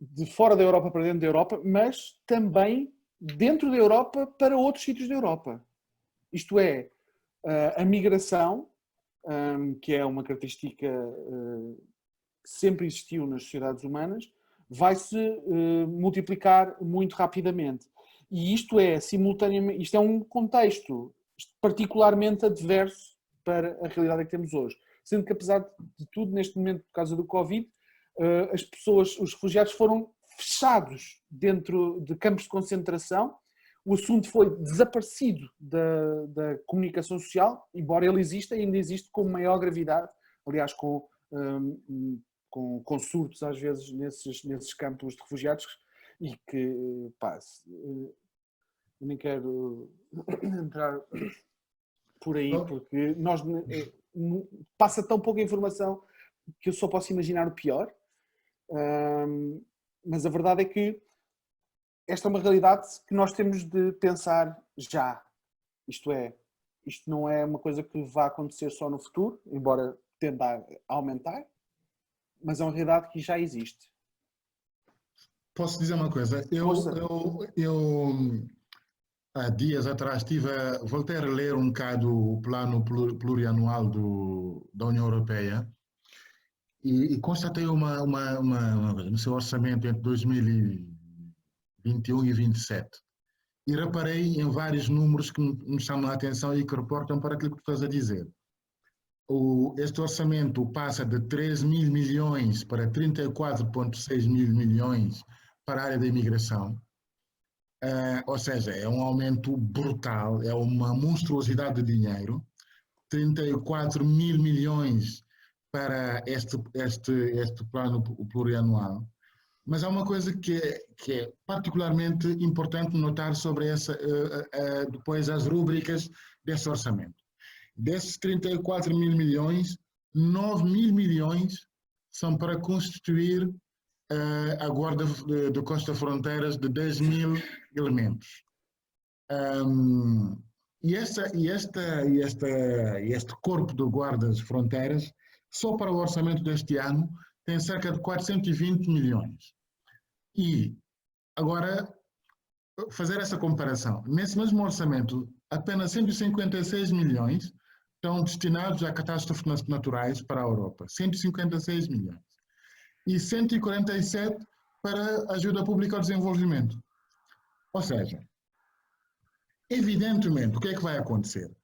de fora da Europa para dentro da Europa, mas também dentro da Europa para outros sítios da Europa. Isto é, a migração, que é uma característica que sempre existiu nas sociedades humanas, vai-se multiplicar muito rapidamente. E isto é, simultaneamente, isto é um contexto particularmente adverso para a realidade que temos hoje. Sendo que, apesar de tudo, neste momento, por causa do Covid, as pessoas, os refugiados foram fechados dentro de campos de concentração. O assunto foi desaparecido da comunicação social, embora ele exista, ainda existe com maior gravidade, aliás, com surtos às vezes nesses campos de refugiados, e que, Eu nem quero entrar por aí, porque passa tão pouca informação que eu só posso imaginar o pior. Mas a verdade é que esta é uma realidade que nós temos de pensar já. Isto não é uma coisa que vai acontecer só no futuro, embora tende a aumentar, mas é uma realidade que já existe. Posso dizer uma coisa? Eu há dias atrás voltei a ler um bocado o plano plurianual da União Europeia e constatei uma coisa no seu orçamento entre 2021 e 2027. E reparei em vários números que me chamam a atenção e que reportam para aquilo que tu estás a dizer. Este orçamento passa de 13 mil milhões para 34,6 mil milhões para a área da imigração. Ou seja, é um aumento brutal, é uma monstruosidade de dinheiro. 34 mil milhões para este plano plurianual. Mas há uma coisa que é particularmente importante notar sobre depois as rúbricas desse orçamento. Desses 34 mil milhões, 9 mil milhões são para constituir a Guarda de Costa Fronteiras de 10 mil elementos. Este corpo de guardas fronteiras, só para o orçamento deste ano, tem cerca de 420 milhões. E agora, fazer essa comparação. Nesse mesmo orçamento, apenas 156 milhões estão destinados a catástrofes naturais para a Europa. 156 milhões. E 147 para ajuda pública ao desenvolvimento. Ou seja, evidentemente, o que é que vai acontecer?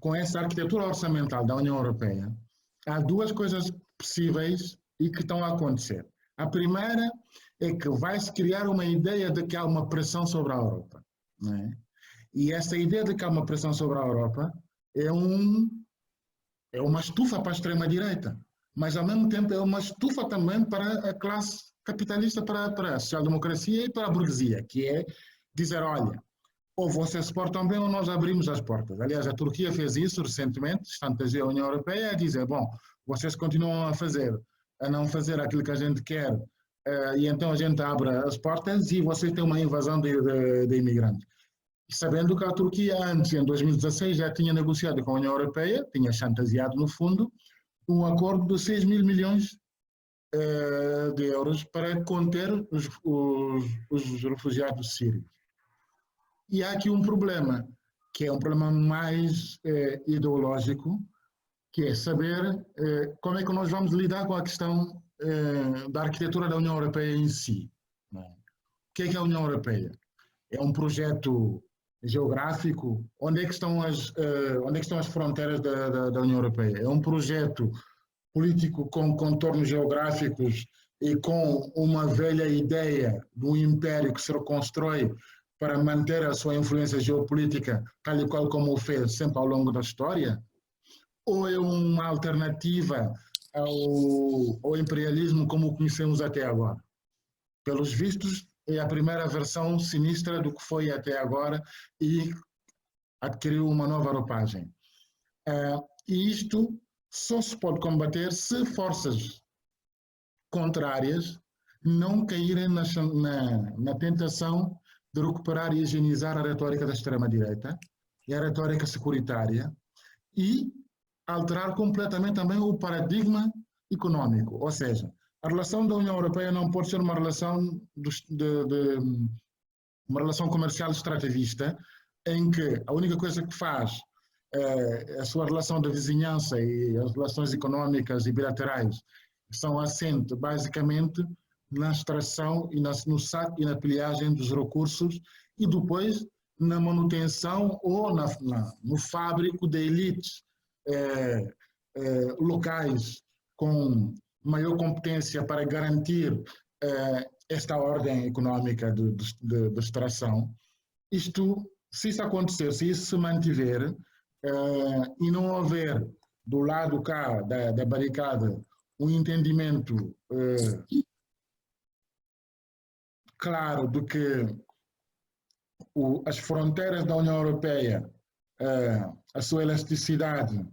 Com essa arquitetura orçamental da União Europeia, há duas coisas possíveis e que estão a acontecer. A primeira é que vai-se criar uma ideia de que há uma pressão sobre a Europa. Não é? E essa ideia de que há uma pressão sobre a Europa é uma estufa para a extrema-direita, mas ao mesmo tempo é uma estufa também para a classe capitalista, para a social-democracia e para a burguesia, que é dizer, olha, ou vocês se portam bem ou nós abrimos as portas. Aliás, a Turquia fez isso recentemente, chantageou a União Europeia a dizer, bom, vocês continuam a não fazer aquilo que a gente quer, e então a gente abre as portas e vocês têm uma invasão de imigrantes. E sabendo que a Turquia antes, em 2016, já tinha negociado com a União Europeia, tinha chantageado no fundo, um acordo de 6 mil milhões de euros para conter os refugiados sírios. E há aqui um problema, que é um problema mais ideológico, que é saber como é que nós vamos lidar com a questão da arquitetura da União Europeia em si. Não é? O que é a União Europeia? É um projeto geográfico? Onde é que estão as fronteiras da União Europeia? É um projeto político com contornos geográficos e com uma velha ideia de um império que se reconstrói para manter a sua influência geopolítica, tal e qual como o fez sempre ao longo da história? Ou é uma alternativa ao imperialismo como o conhecemos até agora? Pelos vistos, é a primeira versão sinistra do que foi até agora e adquiriu uma nova roupagem. E isto só se pode combater se forças contrárias não caírem na tentação de recuperar e higienizar a retórica da extrema-direita e a retórica securitária e alterar completamente também o paradigma econômico. Ou seja, a relação da União Europeia não pode ser uma relação comercial extrativista, em que a única coisa que faz a sua relação de vizinhança e as relações económicas e bilaterais são assentes basicamente na extração e no saque e na pilhagem dos recursos e depois na manutenção ou no fábrico de elites locais com maior competência para garantir esta ordem económica de extração. Isto, se isso acontecer, se isso se mantiver e não houver do lado cá da barricada um entendimento claro de que as fronteiras da União Europeia, a sua elasticidade,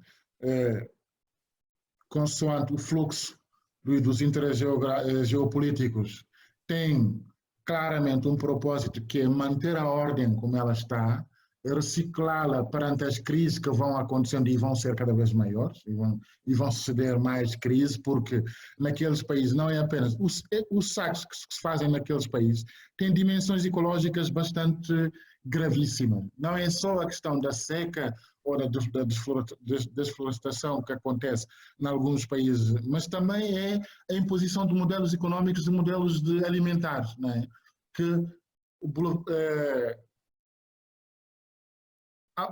consoante o fluxo dos interesses geopolíticos, tem claramente um propósito que é manter a ordem como ela está, reciclá-la perante as crises que vão acontecendo e vão ser cada vez maiores, e vão suceder mais crises, porque naqueles países não é apenas os saques que se fazem naqueles países têm dimensões ecológicas bastante gravíssimas. Não é só a questão da seca ou da desflorestação que acontece em alguns países, mas também é a imposição de modelos económicos e modelos alimentares, não é? Que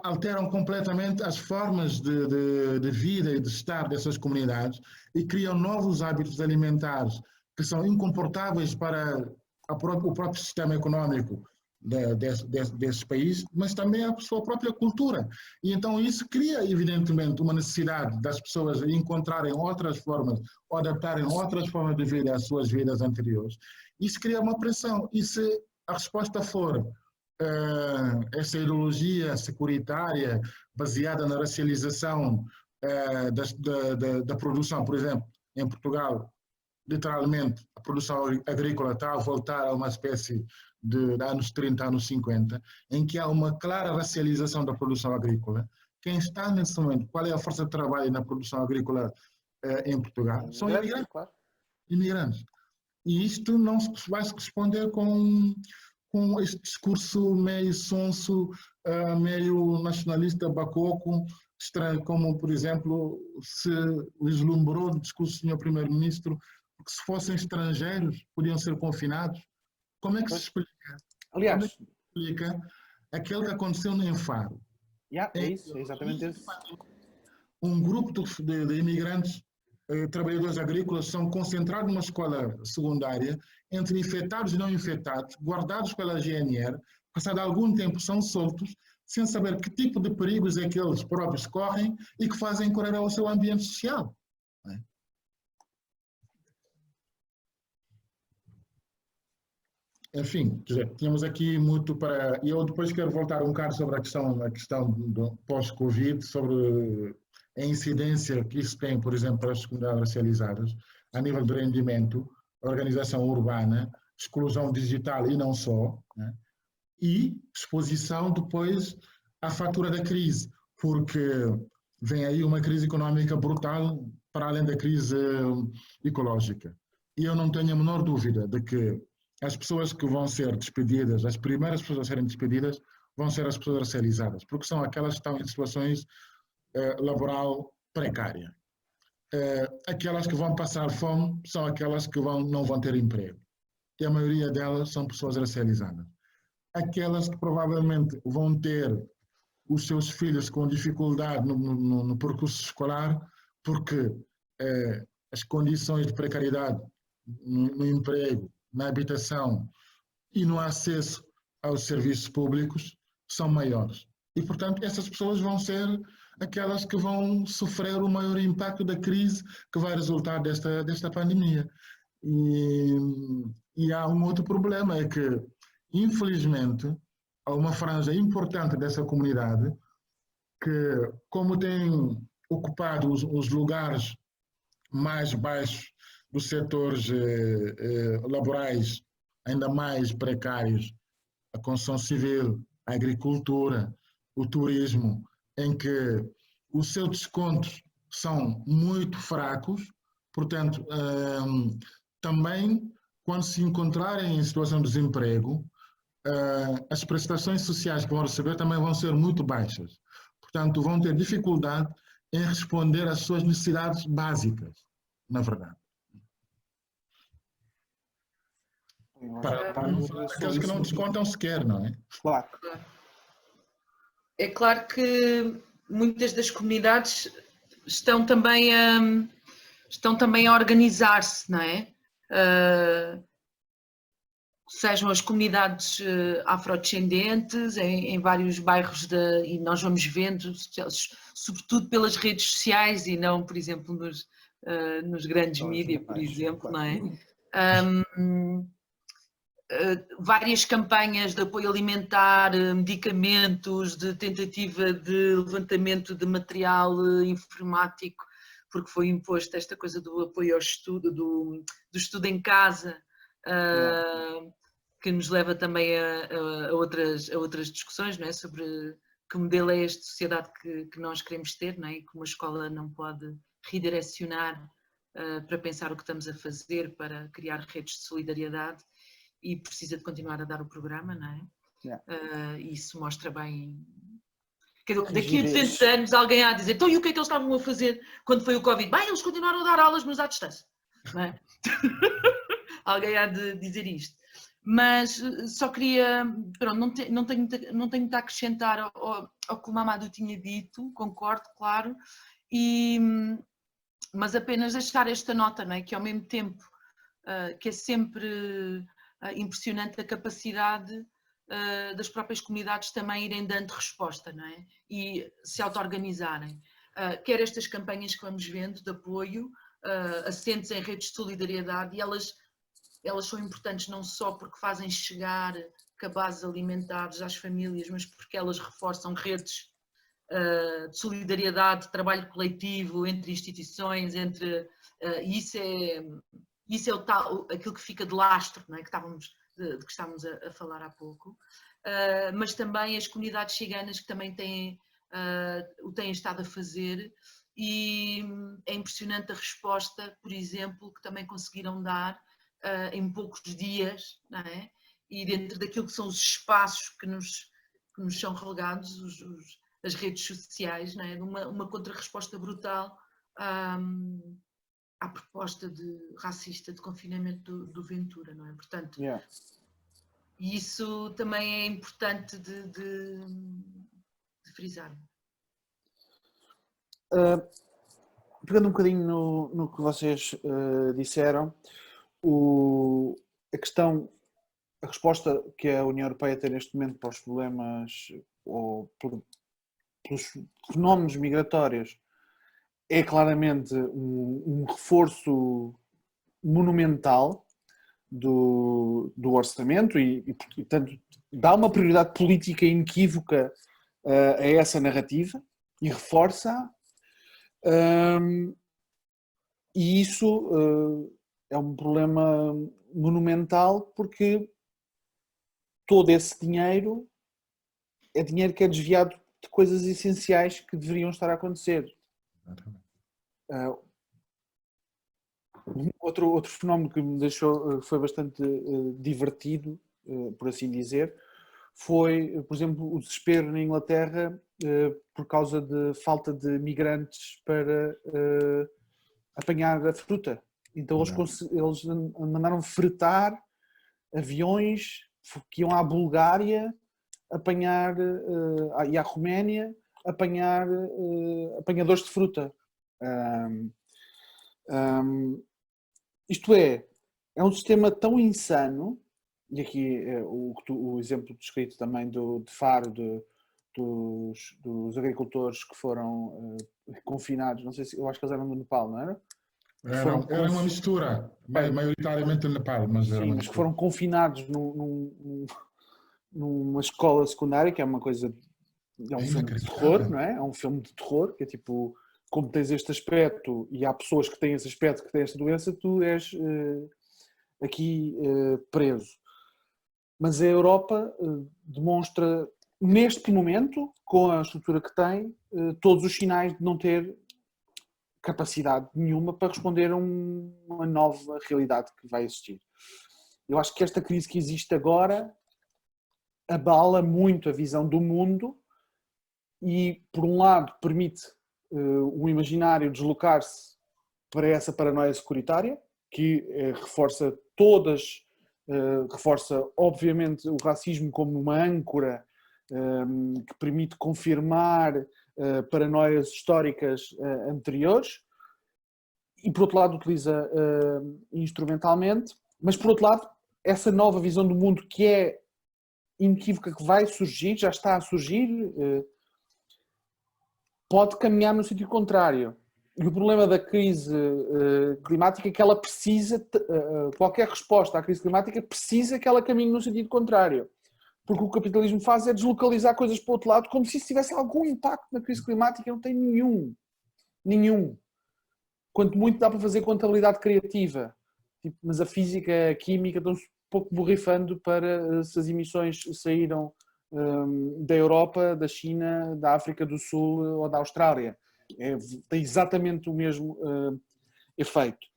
alteram completamente as formas de vida e de estar dessas comunidades e criam novos hábitos alimentares que são incomportáveis para o próprio sistema económico desses países, mas também a sua própria cultura. E então isso cria, evidentemente, uma necessidade das pessoas encontrarem outras formas, ou adaptarem outras formas de vida às suas vidas anteriores. Isso cria uma pressão. E se a resposta for essa ideologia securitária baseada na racialização da produção, por exemplo, em Portugal, literalmente, a produção agrícola está a voltar a uma espécie de anos 30, anos 50, em que há uma clara racialização da produção agrícola. Quem está nesse momento, qual é a força de trabalho na produção agrícola em Portugal? São imigrantes. Claro. Imigrantes. E isto não se vai se responder com este discurso meio sonso, meio nacionalista bacoco, estranho, como, por exemplo, se vislumbrou do discurso do Sr. Primeiro-Ministro, que se fossem estrangeiros podiam ser confinados. Como é que se explica? Aliás, como é que se explica aquele que aconteceu em Faro? É isso, é exatamente isso. Um grupo de imigrantes, trabalhadores agrícolas, são concentrados numa escola secundária, entre infectados e não infectados, guardados pela GNR, passado algum tempo são soltos, sem saber que tipo de perigos é que eles próprios correm e que fazem correr ao seu ambiente social. Enfim, tínhamos aqui muito para... E eu depois quero voltar um bocado sobre a questão do pós-Covid, sobre a incidência que isso tem, por exemplo, para as comunidades racializadas, a nível de rendimento, organização urbana, exclusão digital e não só, né? E exposição depois à fatura da crise, porque vem aí uma crise económica brutal para além da crise ecológica. E eu não tenho a menor dúvida de que as pessoas que vão ser despedidas, as primeiras pessoas a serem despedidas, vão ser as pessoas racializadas, porque são aquelas que estão em situações laboral precária. Aquelas que vão passar fome são aquelas que não vão ter emprego. E a maioria delas são pessoas racializadas. Aquelas que provavelmente vão ter os seus filhos com dificuldade no percurso escolar, porque as condições de precariedade no emprego, na habitação e no acesso aos serviços públicos são maiores. E, portanto, essas pessoas vão ser aquelas que vão sofrer o maior impacto da crise que vai resultar desta pandemia. E há um outro problema, é que, infelizmente, há uma franja importante dessa comunidade que, como tem ocupado os lugares mais baixos dos setores laborais ainda mais precários, a construção civil, a agricultura, o turismo, em que os seus descontos são muito fracos, portanto, também quando se encontrarem em situação de desemprego, as prestações sociais que vão receber também vão ser muito baixas. Portanto, vão ter dificuldade em responder às suas necessidades básicas, na verdade. Para não falar daqueles que não descontam sequer, não é? Claro. É claro que muitas das comunidades estão também a organizar-se, não é? Sejam as comunidades afrodescendentes em vários bairros, e nós vamos vendo, sobretudo pelas redes sociais e não, por exemplo, nos grandes mídias, por exemplo, não é? várias campanhas de apoio alimentar, medicamentos, de tentativa de levantamento de material informático, porque foi imposto esta coisa do apoio ao estudo, do estudo em casa, que nos leva também a outras discussões, não é? Sobre que modelo é este de sociedade que nós queremos ter, não é? E que uma escola não pode redirecionar para pensar o que estamos a fazer, para criar redes de solidariedade, e precisa de continuar a dar o programa, não é? Isso mostra bem. Daqui a 200 anos alguém há a dizer, então e o que é que eles estavam a fazer quando foi o Covid? Bem, eles continuaram a dar aulas, mas à distância. Não é? Alguém há de dizer isto. Mas só queria, pronto, não tenho muito a acrescentar ao que o Mamadou tinha dito, concordo, claro, mas apenas deixar esta nota, não é? Que ao mesmo tempo que é sempre impressionante a capacidade das próprias comunidades também irem dando resposta, não é? E se auto-organizarem. Quer estas campanhas que vamos vendo de apoio, assentes em redes de solidariedade, e elas são importantes não só porque fazem chegar cabazes alimentares às famílias, mas porque elas reforçam redes de solidariedade, de trabalho coletivo entre instituições, e isso é o tal, aquilo que fica de lastro, não é? Que estávamos a falar há pouco, mas também as comunidades ciganas que também o têm estado a fazer, e é impressionante a resposta, por exemplo, que também conseguiram dar em poucos dias, não é? E dentro daquilo que são os espaços que nos são relegados, as redes sociais, não é? Uma contra-resposta brutal à proposta racista de confinamento do Ventura, não é? Portanto, e isso também é importante de frisar. Pegando um bocadinho no que vocês disseram, a resposta que a União Europeia tem neste momento para os problemas ou pelos fenómenos migratórios é claramente um reforço monumental do orçamento e, portanto, dá uma prioridade política inequívoca a essa narrativa e reforça. E isso é um problema monumental porque todo esse dinheiro é dinheiro que é desviado de coisas essenciais que deveriam estar a acontecer. Outro fenómeno que me deixou, foi bastante divertido, por assim dizer, foi, por exemplo, o desespero na Inglaterra por causa de falta de migrantes para apanhar a fruta. Então eles mandaram fretar aviões que iam à Bulgária apanhar, e à Roménia apanhar apanhadores de fruta. Isto é um sistema tão insano, e aqui o exemplo descrito também de Faro, dos agricultores que foram confinados, não sei se, eu acho que eles eram do Nepal, não era? Era uma mistura, maioritariamente do Nepal, mas era uma Sim, mas que foram confinados numa escola secundária, que é uma coisa, é um filme de terror, não é? É um filme de terror, que é tipo, como tens este aspecto e há pessoas que têm esse aspecto, que têm esta doença, tu és aqui preso. Mas a Europa demonstra, neste momento, com a estrutura que tem, todos os sinais de não ter capacidade nenhuma para responder a uma nova realidade que vai existir. Eu acho que esta crise que existe agora abala muito a visão do mundo e, por um lado, permite o imaginário deslocar-se para essa paranoia securitária, que reforça obviamente o racismo como uma âncora que permite confirmar paranoias históricas anteriores, e por outro lado utiliza instrumentalmente, mas por outro lado essa nova visão do mundo que é inequívoca, que vai surgir, já está a surgir, pode caminhar no sentido contrário. E o problema da crise climática é que ela precisa, qualquer resposta à crise climática precisa que ela caminhe no sentido contrário. Porque o que o capitalismo faz é deslocalizar coisas para o outro lado, como se isso tivesse algum impacto na crise climática. Não tem nenhum. Nenhum. Quanto muito dá para fazer contabilidade criativa. Tipo, mas a física, a química estão-se um pouco borrifando para se as emissões saíram da Europa, da China, da África do Sul ou da Austrália. Tem exatamente o mesmo efeito.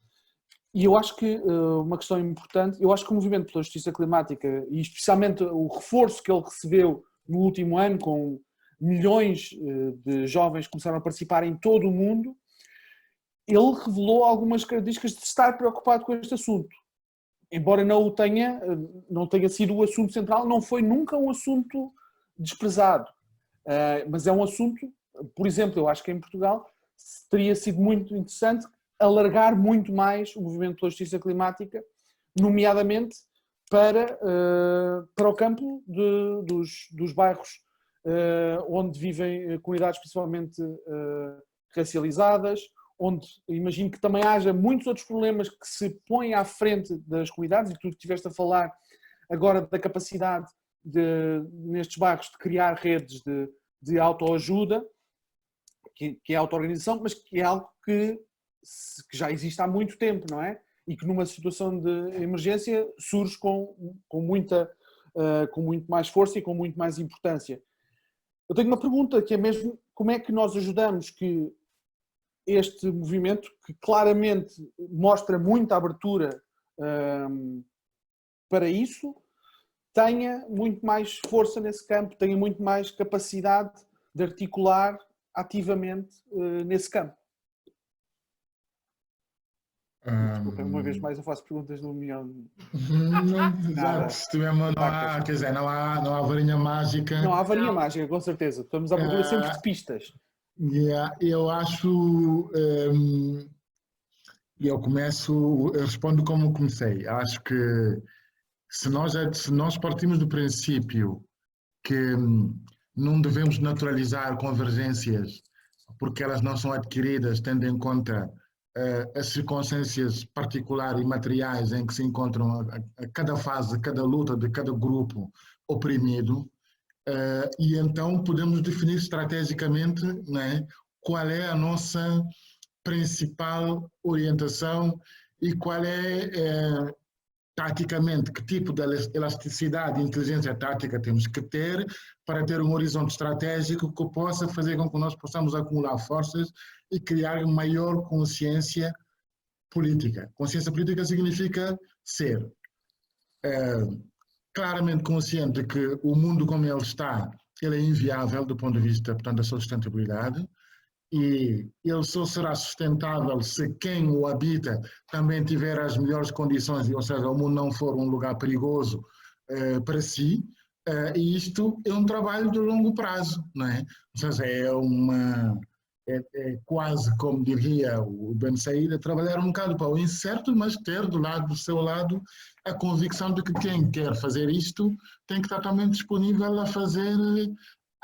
E eu acho que uma questão importante, eu acho que o movimento pela justiça climática, e especialmente o reforço que ele recebeu no último ano, com milhões de jovens que começaram a participar em todo o mundo, ele revelou algumas características de estar preocupado com este assunto. Embora não tenha sido o assunto central, não foi nunca um assunto desprezado. Mas é um assunto, por exemplo, eu acho que em Portugal teria sido muito interessante alargar muito mais o movimento pela justiça climática, nomeadamente para o campo dos bairros onde vivem comunidades principalmente racializadas, onde imagino que também haja muitos outros problemas que se põem à frente das comunidades, e tu estiveste a falar agora da capacidade nestes bairros de criar redes de autoajuda, que é a auto-organização, mas que é algo que já existe há muito tempo, não é? E que numa situação de emergência surge com muito mais força e com muito mais importância. Eu tenho uma pergunta que é mesmo como é que nós ajudamos que este movimento, que claramente mostra muita abertura para isso, tenha muito mais força nesse campo, tenha muito mais capacidade de articular ativamente nesse campo. Desculpa, uma vez mais eu faço perguntas no milhão. Não há varinha mágica. Não há varinha mágica, com certeza. Estamos à procura sempre de pistas. Eu acho, eu respondo como comecei. Acho que se nós partimos do princípio que não devemos naturalizar convergências porque elas não são adquiridas tendo em conta as circunstâncias particulares e materiais em que se encontram a cada fase, a cada luta de cada grupo oprimido, e então podemos definir estrategicamente, né, qual é a nossa principal orientação e qual é taticamente, que tipo de elasticidade e inteligência tática temos que ter para ter um horizonte estratégico que possa fazer com que nós possamos acumular forças e criar maior consciência política. Consciência política significa ser claramente consciente de que o mundo como ele está, ele é inviável do ponto de vista, portanto, da sua sustentabilidade, e ele só será sustentável se quem o habita também tiver as melhores condições, ou seja, o mundo não for um lugar perigoso para si, e isto é um trabalho de longo prazo, não é? Ou seja, é quase como diria o Ben Said, trabalhar um bocado para o incerto, mas ter do seu lado a convicção de que quem quer fazer isto tem que estar também disponível a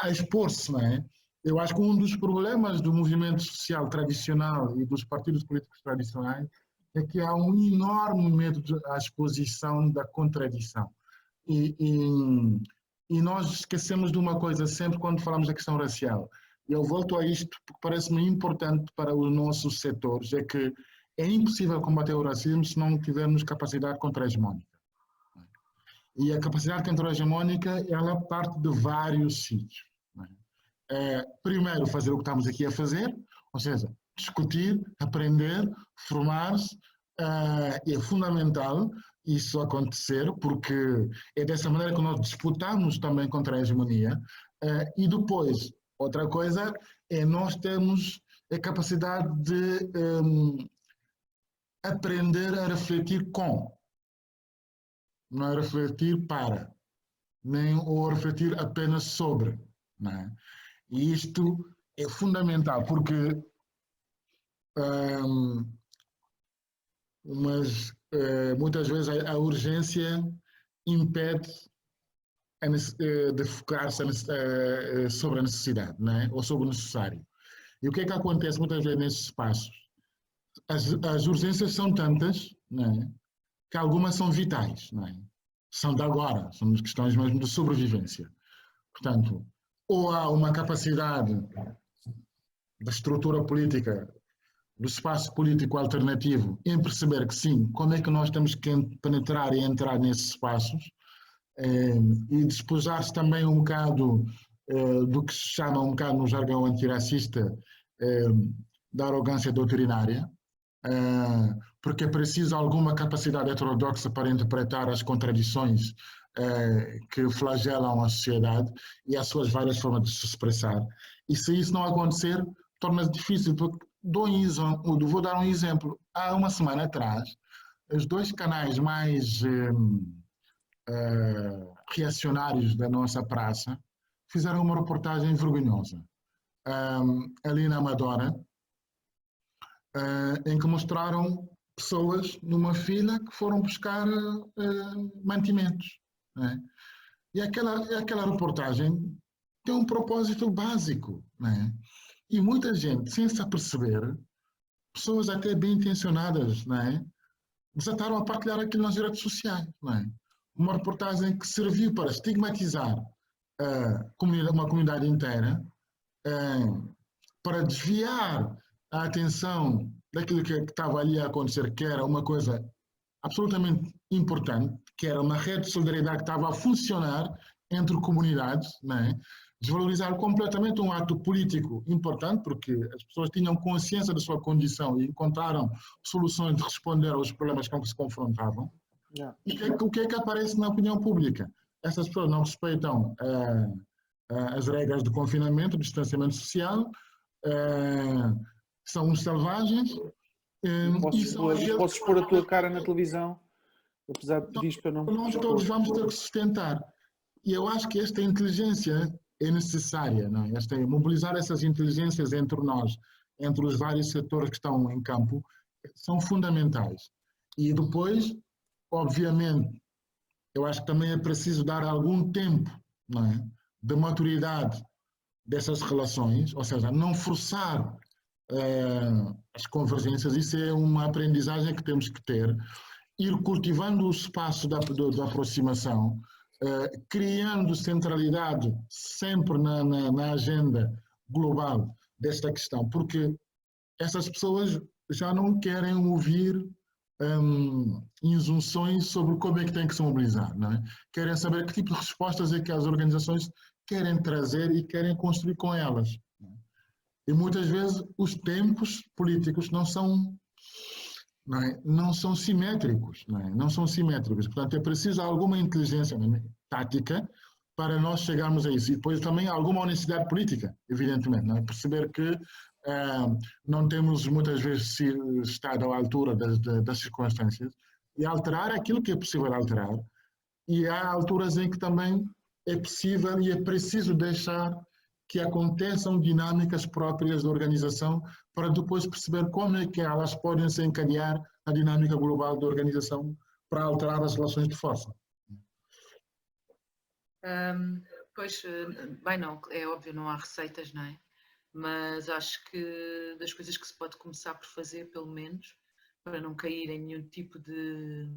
expor-se, não é? Eu acho que um dos problemas do movimento social tradicional e dos partidos políticos tradicionais é que há um enorme medo à exposição da contradição. E nós esquecemos de uma coisa sempre quando falamos da questão racial. Eu volto a isto porque parece-me importante para os nossos setores, é que é impossível combater o racismo se não tivermos capacidade contra-hegemónica. E a capacidade contra-hegemónica, ela parte de vários sítios. Primeiro, fazer o que estamos aqui a fazer, ou seja, discutir, aprender, formar-se, é fundamental isso acontecer, porque é dessa maneira que nós disputamos também contra a hegemonia, e depois, outra coisa é nós termos a capacidade de aprender a refletir com, não é refletir para, nem ou refletir apenas sobre, não é? E isto é fundamental, porque muitas vezes a urgência impede de focar-se sobre a necessidade, não é? Ou sobre o necessário. E o que é que acontece muitas vezes nesses espaços? As urgências são tantas, não é? Que algumas são vitais, não é? São de agora, são questões mesmo de sobrevivência. Portanto, ou há uma capacidade da estrutura política, do espaço político alternativo, em perceber que sim, como é que nós temos que penetrar e entrar nesses espaços, e despojar-se também um bocado do que se chama um bocado no jargão antirracista da arrogância doutrinária, porque é preciso alguma capacidade heterodoxa para interpretar as contradições que flagelam a sociedade e as suas várias formas de se expressar. E se isso não acontecer, torna-se difícil. Vou dar um exemplo. Há uma semana atrás, os dois canais mais reacionários da nossa praça fizeram uma reportagem vergonhosa ali na Amadora, em que mostraram pessoas numa fila que foram buscar mantimentos, né? E aquela reportagem tem um propósito básico, né? E muita gente, sem se aperceber, pessoas até bem intencionadas, né, desataram a partilhar aquilo nas redes sociais, né? Uma reportagem que serviu para estigmatizar uma comunidade inteira, para desviar a atenção daquilo que estava ali a acontecer, que era uma coisa absolutamente importante, que era uma rede de solidariedade que estava a funcionar entre comunidades, né? Desvalorizar completamente um ato político importante, porque as pessoas tinham consciência da sua condição e encontraram soluções de responder aos problemas com que se confrontavam. Yeah. E o que é que aparece na opinião pública? Essas pessoas não respeitam as regras de confinamento, de distanciamento social, são uns selvagens. Posso expor a tua cara na televisão, apesar disto para não... Nós todos vamos ter que sustentar. E eu acho que esta inteligência é necessária, não é? Mobilizar essas inteligências entre nós, entre os vários setores que estão em campo, são fundamentais. E depois, obviamente, eu acho que também é preciso dar algum tempo, não é, de maturidade dessas relações, ou seja, não forçar as convergências. Isso é uma aprendizagem que temos que ter, ir cultivando o espaço da aproximação, criando centralidade sempre na agenda global desta questão, porque essas pessoas já não querem ouvir injunções sobre como é que tem que se mobilizar, não é? Querem saber que tipo de respostas é que as organizações querem trazer e querem construir com elas. E muitas vezes os tempos políticos não são simétricos, não são simétricos. Portanto, é preciso alguma inteligência tática para nós chegarmos a isso. E depois também alguma honestidade política, evidentemente, não é? Perceber que não temos muitas vezes estado à altura das circunstâncias e alterar aquilo que é possível alterar. E há alturas em que também é possível e é preciso deixar que aconteçam dinâmicas próprias da organização para depois perceber como é que elas podem se encadear na dinâmica global da organização para alterar as relações de força. Pois, bem, não, é óbvio, não há receitas, não é? Mas acho que das coisas que se pode começar por fazer, pelo menos, para não cair em nenhum tipo de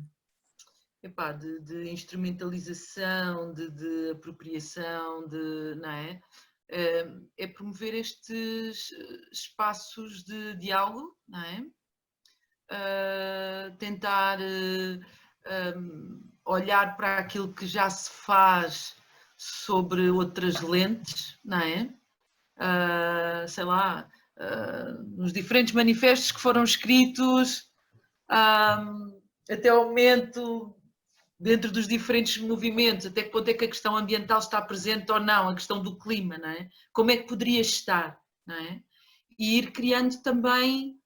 instrumentalização, de apropriação, não é? É promover estes espaços de diálogo, não é? Tentar olhar para aquilo que já se faz sobre outras lentes, não é? Sei lá, nos diferentes manifestos que foram escritos até ao momento, dentro dos diferentes movimentos, até que ponto é que a questão ambiental está presente ou não, a questão do clima, não é? Como é que poderia estar, não é? E ir criando também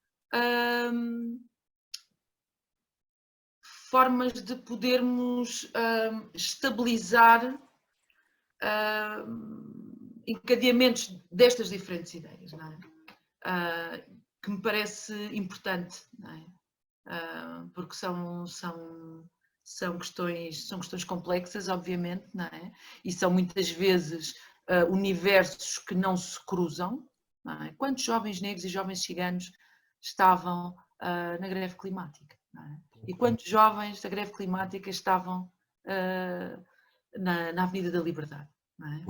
formas de podermos estabilizar encadeamentos destas diferentes ideias, não é? Que me parece importante, não é? Porque são questões complexas, obviamente, não é? E são muitas vezes universos que não se cruzam, não é? Quantos jovens negros e jovens ciganos estavam na greve climática? Não é? E quantos jovens da greve climática estavam na Avenida da Liberdade? Não é?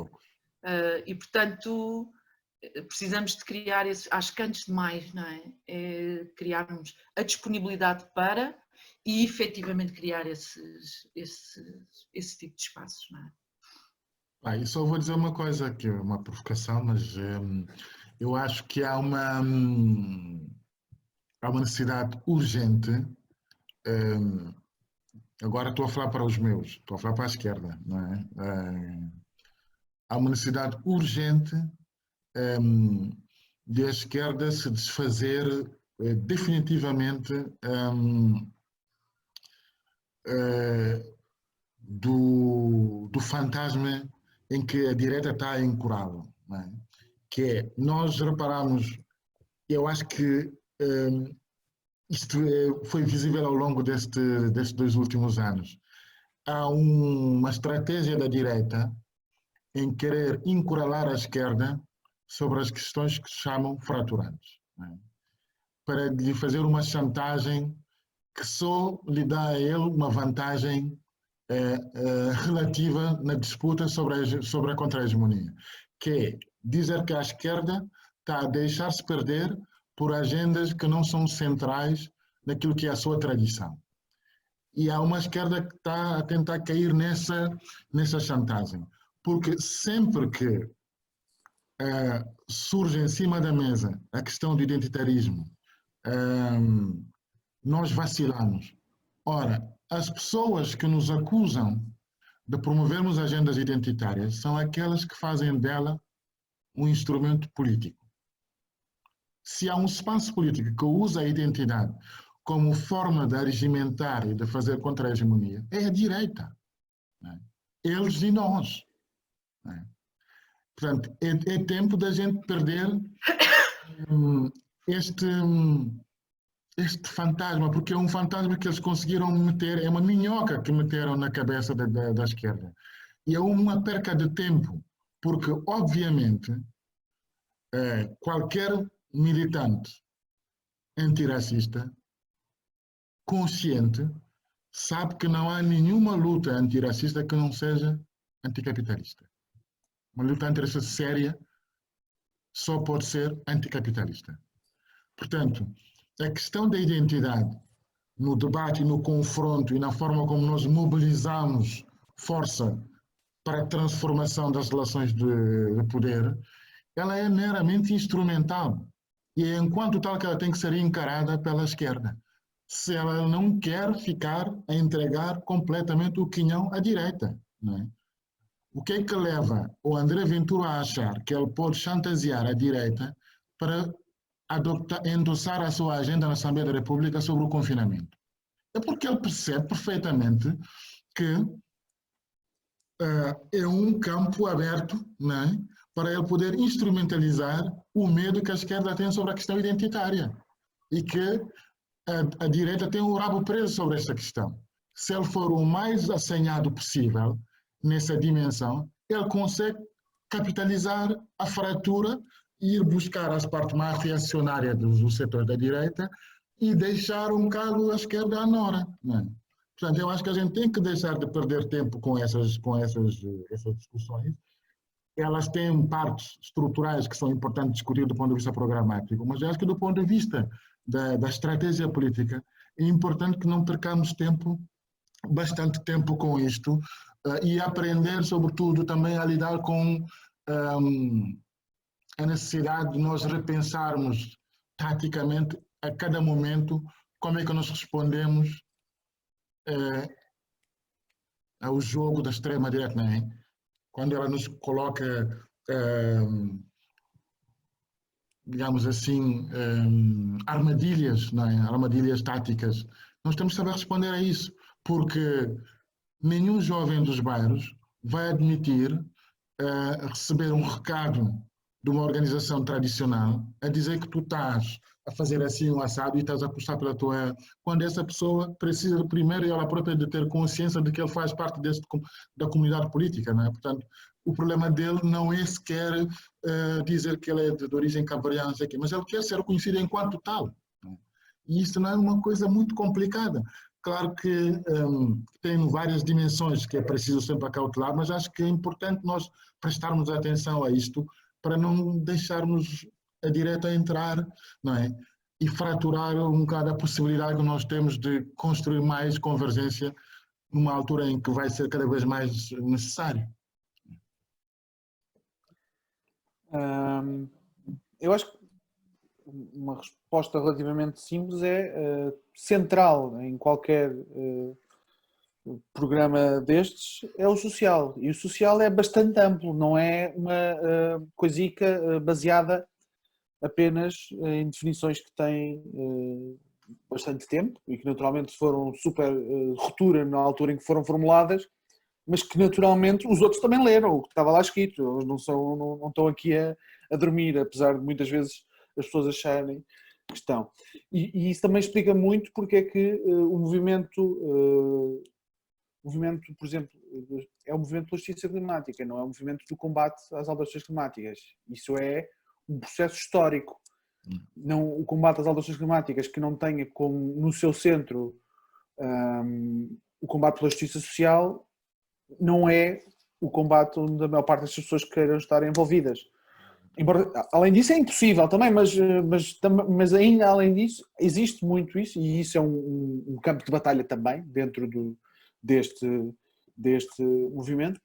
E, portanto, precisamos de criar acho que antes de mais, não é? Criarmos a disponibilidade para e efetivamente criar esse tipo de espaços, não é? E só vou dizer uma coisa aqui, uma provocação, mas eu acho que há uma necessidade urgente. Agora estou a falar para os meus, estou a falar para a esquerda, não é? Há uma necessidade urgente de a esquerda se desfazer definitivamente do fantasma em que a direita está ancorada, não é? Que é, nós reparamos, eu acho que isto foi visível ao longo destes 2 últimos anos. Há uma estratégia da direita em querer encurralar a esquerda sobre as questões que se chamam fraturantes, não é? Para lhe fazer uma chantagem que só lhe dá a ele uma vantagem relativa na disputa sobre a contra-hegemonia, que é dizer que a esquerda está a deixar-se perder por agendas que não são centrais naquilo que é a sua tradição. E há uma esquerda que está a tentar cair nessa chantagem, porque sempre que surge em cima da mesa a questão do identitarismo, nós vacilamos. Ora, as pessoas que nos acusam de promovermos agendas identitárias são aquelas que fazem dela um instrumento político. Se há um espaço político que usa a identidade como forma de regimentar e de fazer contra-hegemonia, é a direita, não é? Eles e nós, não é? Portanto, é tempo da gente perder este fantasma, porque é um fantasma que eles conseguiram meter, é uma minhoca que meteram na cabeça da esquerda. E é uma perca de tempo, porque, obviamente, qualquer militante antirracista, consciente, sabe que não há nenhuma luta antirracista que não seja anticapitalista. Uma luta antirracista séria só pode ser anticapitalista. Portanto, a questão da identidade no debate, no confronto e na forma como nós mobilizamos força para a transformação das relações de poder, ela é meramente instrumental. E é enquanto tal que ela tem que ser encarada pela esquerda. Se ela não quer ficar a entregar completamente o quinhão à direita, não é? O que é que leva o André Ventura a achar que ele pode chantagear a direita para endossar a sua agenda na Assembleia da República sobre o confinamento? É porque ele percebe perfeitamente que é um campo aberto, não é? Para ele poder instrumentalizar o medo que a esquerda tem sobre a questão identitária e que a direita tem o rabo preso sobre esta questão. Se ele for o mais assanhado possível nessa dimensão, ele consegue capitalizar a fratura e ir buscar as partes mais reacionárias do setor da direita e deixar um bocado a esquerda à nora, não é? Portanto, eu acho que a gente tem que deixar de perder tempo com essas discussões. Elas têm partes estruturais que são importantes discutir do ponto de vista programático, mas eu acho que do ponto de vista da estratégia política é importante que não percamos bastante tempo com isto e aprender, sobretudo, também a lidar com a necessidade de nós repensarmos taticamente a cada momento como é que nós respondemos ao jogo da extrema-direita, não é? Quando ela nos coloca, digamos assim, armadilhas, não é? Armadilhas táticas, nós temos que saber responder a isso, porque nenhum jovem dos bairros vai admitir receber um recado de uma organização tradicional a dizer que tu estás a fazer assim um assado e estás a apostar pela tua... Quando essa pessoa precisa primeiro ela própria de ter consciência de que ele faz parte da comunidade política, não é? Portanto, o problema dele não é sequer dizer que ele é de origem cabo-verdiana, não sei o quê, mas ele quer ser reconhecido enquanto tal. E isso não é uma coisa muito complicada. Claro que tem várias dimensões que é preciso sempre acautelar, mas acho que é importante nós prestarmos atenção a isto para não deixarmos a direita entrar, não é? E fraturar um bocado a possibilidade que nós temos de construir mais convergência numa altura em que vai ser cada vez mais necessário. Eu acho que uma resposta relativamente simples é central em qualquer programa destes é o social. E o social é bastante amplo, não é uma coisica baseada apenas em definições que têm bastante tempo e que naturalmente foram super ruptura na altura em que foram formuladas, mas que naturalmente os outros também leram o que estava lá escrito. Eles não estão aqui a dormir, apesar de muitas vezes as pessoas acharem que estão. E isso também explica muito porque é que o movimento, por exemplo, é um movimento pela justiça climática, não é um movimento do combate às alterações climáticas. Isso é um processo histórico. Não, o combate às alterações climáticas que não tenha como no seu centro o combate pela justiça social não é o combate onde a maior parte das pessoas queiram estar envolvidas. Embora, além disso é impossível também, mas ainda além disso existe muito isso e isso é um campo de batalha também dentro deste movimento.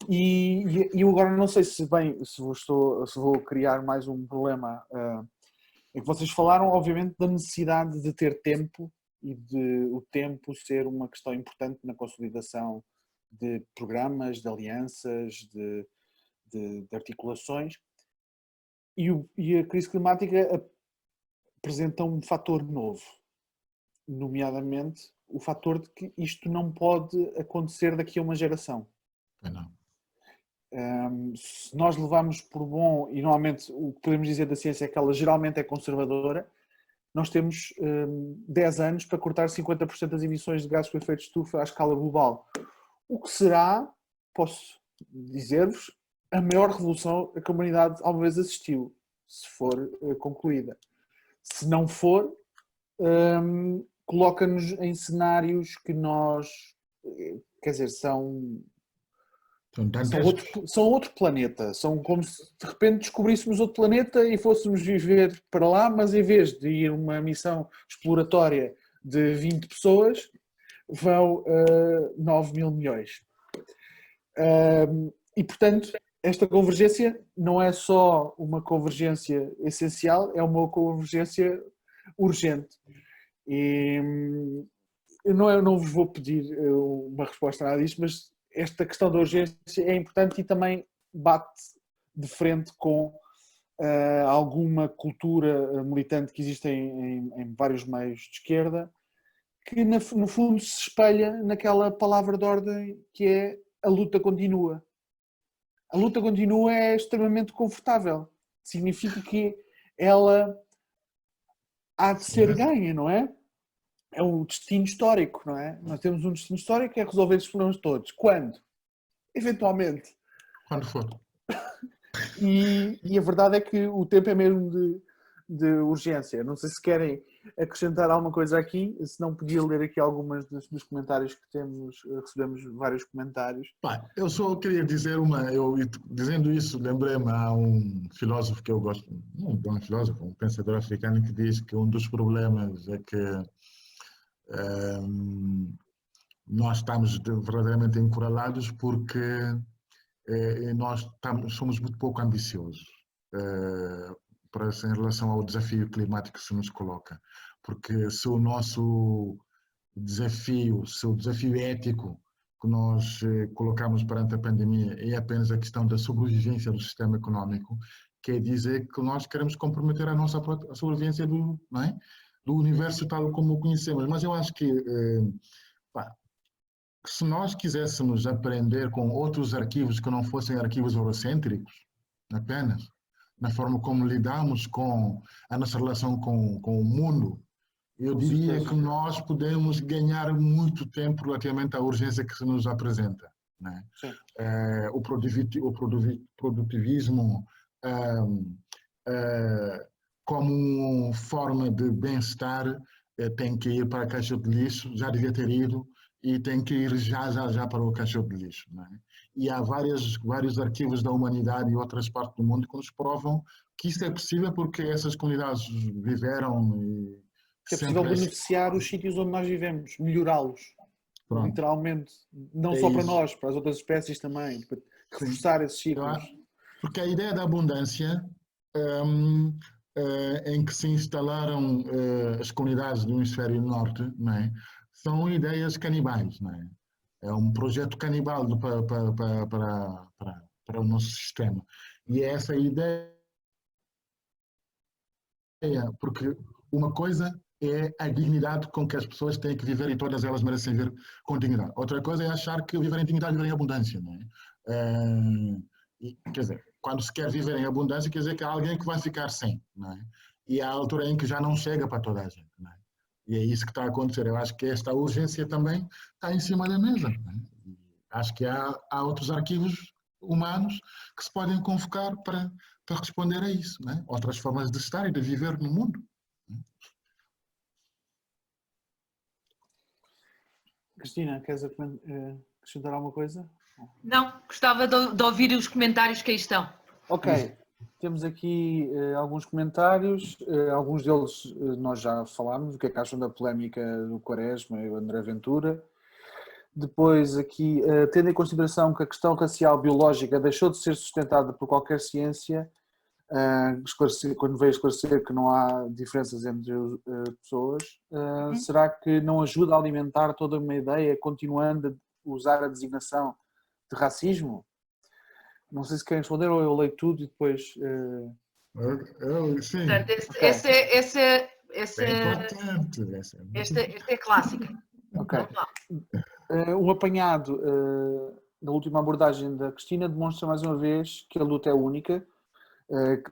E eu agora não sei se vou criar mais um problema. É que vocês falaram, obviamente, da necessidade de ter tempo e de o tempo ser uma questão importante na consolidação de programas, de alianças, de articulações. E a crise climática apresenta um fator novo, nomeadamente o fator de que isto não pode acontecer daqui a uma geração. Não. Se nós levamos por bom, e normalmente o que podemos dizer da ciência é que ela geralmente é conservadora, nós temos 10 anos para cortar 50% das emissões de gases com efeito de estufa à escala global. O que será, posso dizer-vos, a maior revolução a que a humanidade alguma vez assistiu, se for concluída. Se não for, coloca-nos em cenários que nós, quer dizer, são outro planeta. São como se de repente descobríssemos outro planeta e fôssemos viver para lá, mas em vez de ir uma missão exploratória de 20 pessoas, vão 9 mil milhões. E, portanto, esta convergência não é só uma convergência essencial, é uma convergência urgente. E eu não vos vou pedir uma resposta a nada disto, mas esta questão da urgência é importante e também bate de frente com alguma cultura militante que existe em vários meios de esquerda, que no fundo se espelha naquela palavra de ordem que é a luta continua. A luta continua é extremamente confortável. Significa que ela há de ser ganha, não é? É o destino histórico, não é? Nós temos um destino histórico que é resolver esses problemas todos. Quando? Eventualmente. Quando for. E a verdade é que o tempo é mesmo de urgência. Não sei se querem acrescentar alguma coisa aqui, se não podia ler aqui algumas dos comentários que temos, recebemos vários comentários. Eu só queria dizer dizendo isso, lembrei-me a um filósofo que eu gosto, um filósofo, um pensador africano que diz que um dos problemas é que nós estamos verdadeiramente encurralados porque nós somos muito pouco ambiciosos em relação ao desafio climático que se nos coloca. Porque se o nosso desafio, ético que nós colocamos perante a pandemia é apenas a questão da sobrevivência do sistema econômico, quer dizer que nós queremos comprometer a nossa sobrevivência do universo tal como o conhecemos. Mas eu acho que se nós quiséssemos aprender com outros arquivos que não fossem arquivos eurocêntricos, apenas, na forma como lidamos com a nossa relação com o mundo, eu diria que nós podemos ganhar muito tempo relativamente à urgência que se nos apresenta. né? Sim. O produtivismo como forma de bem-estar tem que ir para a caixa de lixo, já devia ter ido, e tem que ir já para o caixa de lixo, né? E há vários arquivos da humanidade e outras partes do mundo que nos provam que isso é possível porque essas comunidades viveram e Que é possível sempre beneficiar os sítios onde nós vivemos, melhorá-los, Pronto. literalmente. Não É só para isso. nós, para as outras espécies também, para reforçar esses ciclos. Porque a ideia da abundância, em que se instalaram as comunidades do hemisfério norte, não é? São ideias canibais, não é? É um projeto canibal para o nosso sistema. E é essa a ideia, porque uma coisa é a dignidade com que as pessoas têm que viver e todas elas merecem viver com dignidade. Outra coisa é achar que viver em dignidade é viver em abundância, não é? Quer dizer, quando se quer viver em abundância, quer dizer que há alguém que vai ficar sem, não é? E há a altura em que já não chega para toda a gente, não é? E é isso que está a acontecer. Eu acho que esta urgência também está em cima da mesa, não é? E acho que há outros arquivos humanos que se podem convocar para responder a isso, não é? Outras formas de estar e de viver no mundo. Cristina, queres acrescentar alguma coisa? Não, gostava de ouvir os comentários que aí estão. Ok, temos aqui alguns comentários, alguns deles nós já falámos, o que é que acham da polémica do Quaresma e o André Ventura. Depois aqui, tendo em consideração que a questão racial biológica deixou de ser sustentada por qualquer ciência, quando veio esclarecer que não há diferenças entre pessoas, será que não ajuda a alimentar toda uma ideia, continuando a usar a designação de racismo? Não sei se querem responder ou eu leio tudo e depois... Sim. Portanto, Okay. essa é importante. Esta é clássica. Ok. Um apanhado da última abordagem da Cristina demonstra mais uma vez que a luta é única,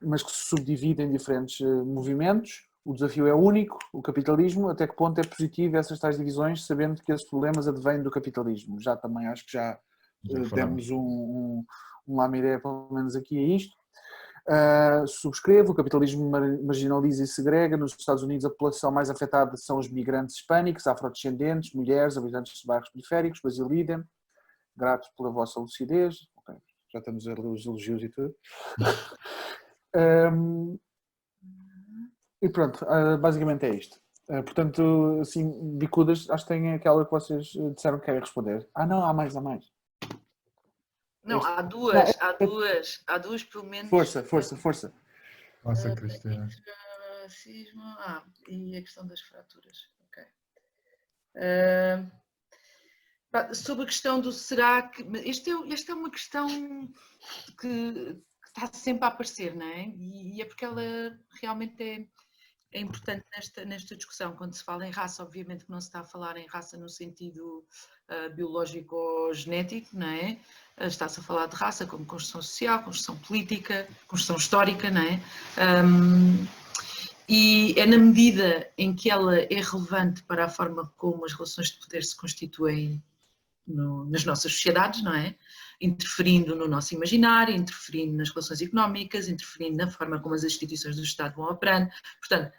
mas que se subdivide em diferentes movimentos. O desafio é único, o capitalismo. Até que ponto é positivo essas tais divisões, sabendo que esses problemas advêm do capitalismo? Já também acho que já demos um lamireia, pelo menos aqui, a isto. Subscrevo, o capitalismo marginaliza e segrega. Nos Estados Unidos a população mais afetada são os migrantes hispânicos, afrodescendentes, mulheres, habitantes de bairros periféricos, Brasil idem. Gratos pela vossa lucidez. Okay. Já estamos a ler os elogios e tudo. E pronto, basicamente é isto. Portanto, assim, bicudas, acho que tem aquela que vocês disseram que querem responder. Não, há mais. Não, há duas pelo menos. Força. Nossa, Cristina. Racismo, e a questão das fraturas. Ok. Sobre a questão do será que... Esta é uma questão que está sempre a aparecer, não é? E é porque ela realmente é importante nesta discussão. Quando se fala em raça, obviamente que não se está a falar em raça no sentido biológico ou genético, não é? Está-se a falar de raça como construção social, construção política, construção histórica, não é? E é na medida em que ela é relevante para a forma como as relações de poder se constituem nas nossas sociedades, não é? Interferindo no nosso imaginário, interferindo nas relações económicas, interferindo na forma como as instituições do Estado vão operando. Portanto,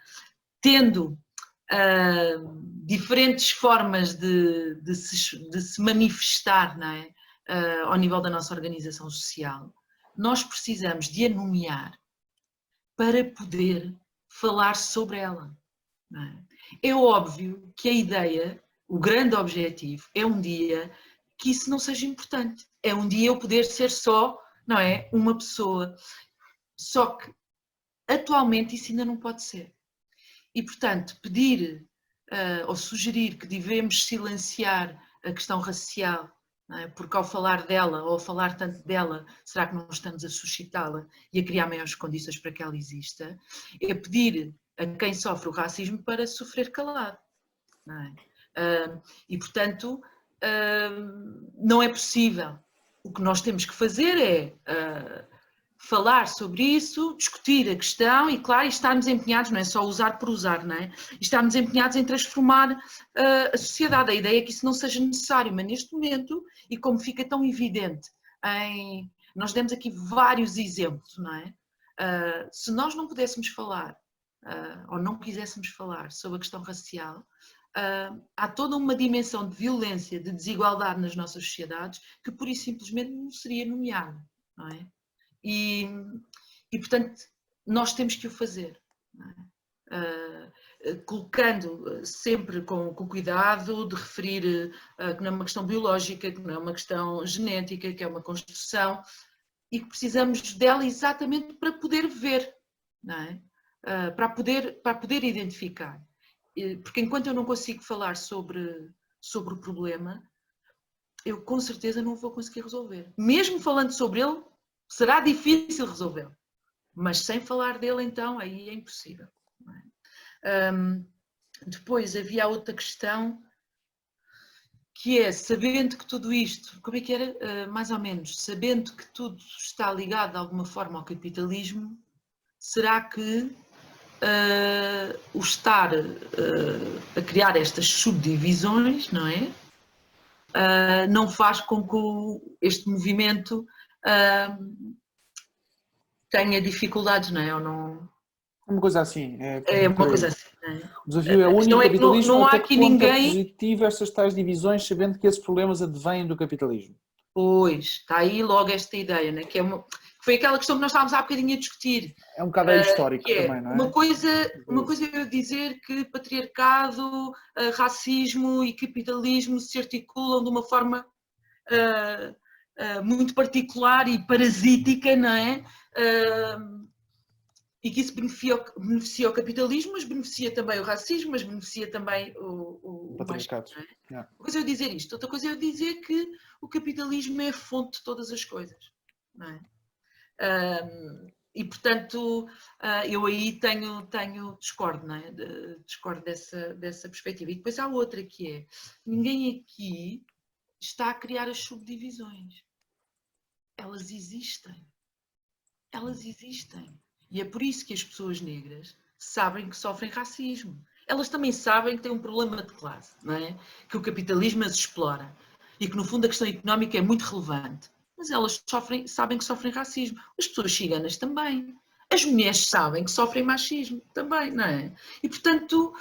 tendo diferentes formas de se manifestar, não é? Ao nível da nossa organização social, nós precisamos de a nomear para poder falar sobre ela. Não é? É óbvio que a ideia, o grande objetivo, é um dia que isso não seja importante. É um dia eu poder ser só, não é, uma pessoa. Só que atualmente isso ainda não pode ser. E, portanto, pedir ou sugerir que devemos silenciar a questão racial, não é? Porque ao falar dela, ou ao falar tanto dela, será que não estamos a suscitá-la e a criar maiores condições para que ela exista? É pedir a quem sofre o racismo para sofrer calado. Não é? E, portanto, não é possível. O que nós temos que fazer é falar sobre isso, discutir a questão e, claro, estarmos empenhados, não é só usar por usar, não é? E estarmos empenhados em transformar a sociedade. A ideia é que isso não seja necessário, mas neste momento, e como fica tão evidente, nós demos aqui vários exemplos, não é? Se nós não pudéssemos falar, ou não quiséssemos falar sobre a questão racial, há toda uma dimensão de violência, de desigualdade nas nossas sociedades que pura e simplesmente não seria nomeada, não é? E portanto, nós temos que o fazer, não é? Colocando sempre com cuidado de referir que não é uma questão biológica, que não é uma questão genética, que é uma construção e que precisamos dela exatamente para poder ver, não é? Para poder identificar. Porque enquanto eu não consigo falar sobre o problema, eu com certeza não vou conseguir resolver. Mesmo falando sobre ele, será difícil resolvê-lo. Mas sem falar dele, então, aí é impossível. Não é? Depois havia outra questão, que é, sabendo que tudo isto, como é que era? Mais ou menos, sabendo que tudo está ligado de alguma forma ao capitalismo, será que o estar a criar estas subdivisões, não é? Não faz com que este movimento tenha dificuldades, não é? Ou não... Uma coisa assim. É uma coisa assim, não é? O desafio é único, Não é que capitalismo, não há até aqui que ponto ninguém... é positivo estas tais divisões, sabendo que esses problemas advêm do capitalismo? Pois, está aí logo esta ideia, né? Que foi aquela questão que nós estávamos há bocadinho a discutir. É um bocado histórico Que é, também, não é? Uma coisa é eu dizer que patriarcado, racismo e capitalismo se articulam de uma forma muito particular e parasítica, não é? E que isso beneficia o capitalismo, mas beneficia também o racismo, mas beneficia também o patriarcado. machismo, não é? Uma coisa é eu dizer isto, outra coisa é eu dizer que o capitalismo é a fonte de todas as coisas, não é? E portanto, eu aí discordo, não é? Discordo dessa perspectiva. E depois há outra que é, ninguém aqui está a criar as subdivisões. Elas existem. Elas existem. E é por isso que as pessoas negras sabem que sofrem racismo. Elas também sabem que têm um problema de classe, não é? Que o capitalismo as explora e que no fundo a questão económica é muito relevante. Mas elas sabem que sofrem racismo. As pessoas ciganas também. As mulheres sabem que sofrem machismo também, não é? E portanto,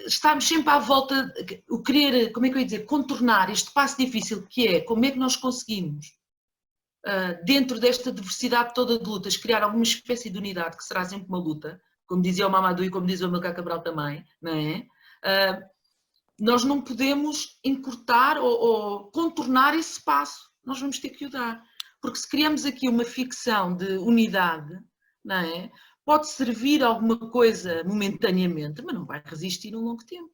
estamos sempre à volta, o querer, como é que eu ia dizer, contornar este passo difícil que é, como é que nós conseguimos dentro desta diversidade toda de lutas, criar alguma espécie de unidade que será sempre uma luta, como dizia o Mamadou e como dizia o Amilcar Cabral também, não é? Nós não podemos encurtar ou contornar esse passo, nós vamos ter que o dar. Porque se criamos aqui uma ficção de unidade, não é? Pode servir a alguma coisa momentaneamente, mas não vai resistir um longo tempo,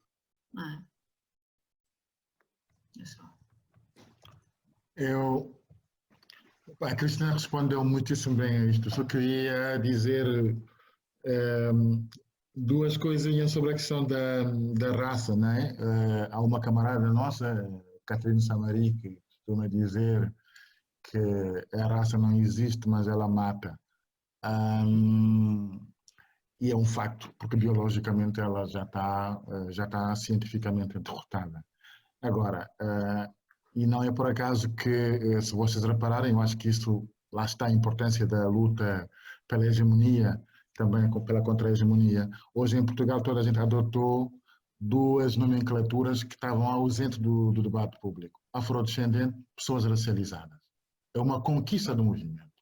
não é? É só. A Cristina respondeu muitíssimo bem a isto. Só queria dizer duas coisinhas sobre a questão da raça, não é? Há uma camarada nossa, Catarina Samari, que costuma dizer que a raça não existe, mas ela mata. E é um facto, porque biologicamente ela já está cientificamente derrotada. Agora, e não é por acaso que, se vocês repararem, eu acho que isso, lá está a importância da luta pela hegemonia, também pela contra-hegemonia. Hoje em Portugal toda a gente adotou duas nomenclaturas que estavam ausentes do debate público. Afrodescendente, pessoas racializadas. É uma conquista do movimento.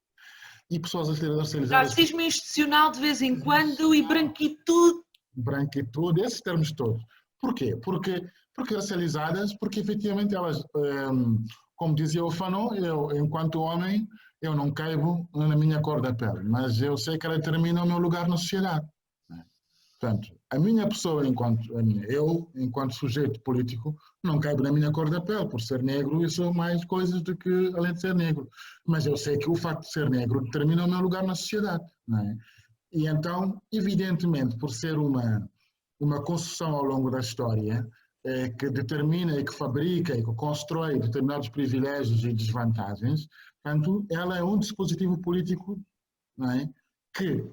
E pessoas racializadas... Racismo institucional de vez em quando e branquitude. Branquitude, esses termos todos. Porquê? Porque racializadas, porque efetivamente elas, como dizia o Fanon, eu, enquanto homem, eu não caibo na minha cor da pele, mas eu sei que ela determina o meu lugar na sociedade. Portanto, a minha pessoa, enquanto sujeito político, não caibo na minha cor da pele, por ser negro, e sou mais coisas do que além de ser negro. Mas eu sei que o facto de ser negro determina o meu lugar na sociedade. Não é? E então, evidentemente, por ser uma construção ao longo da história, que determina e que fabrica e que constrói determinados privilégios e desvantagens. Portanto, ela é um dispositivo político, não é, que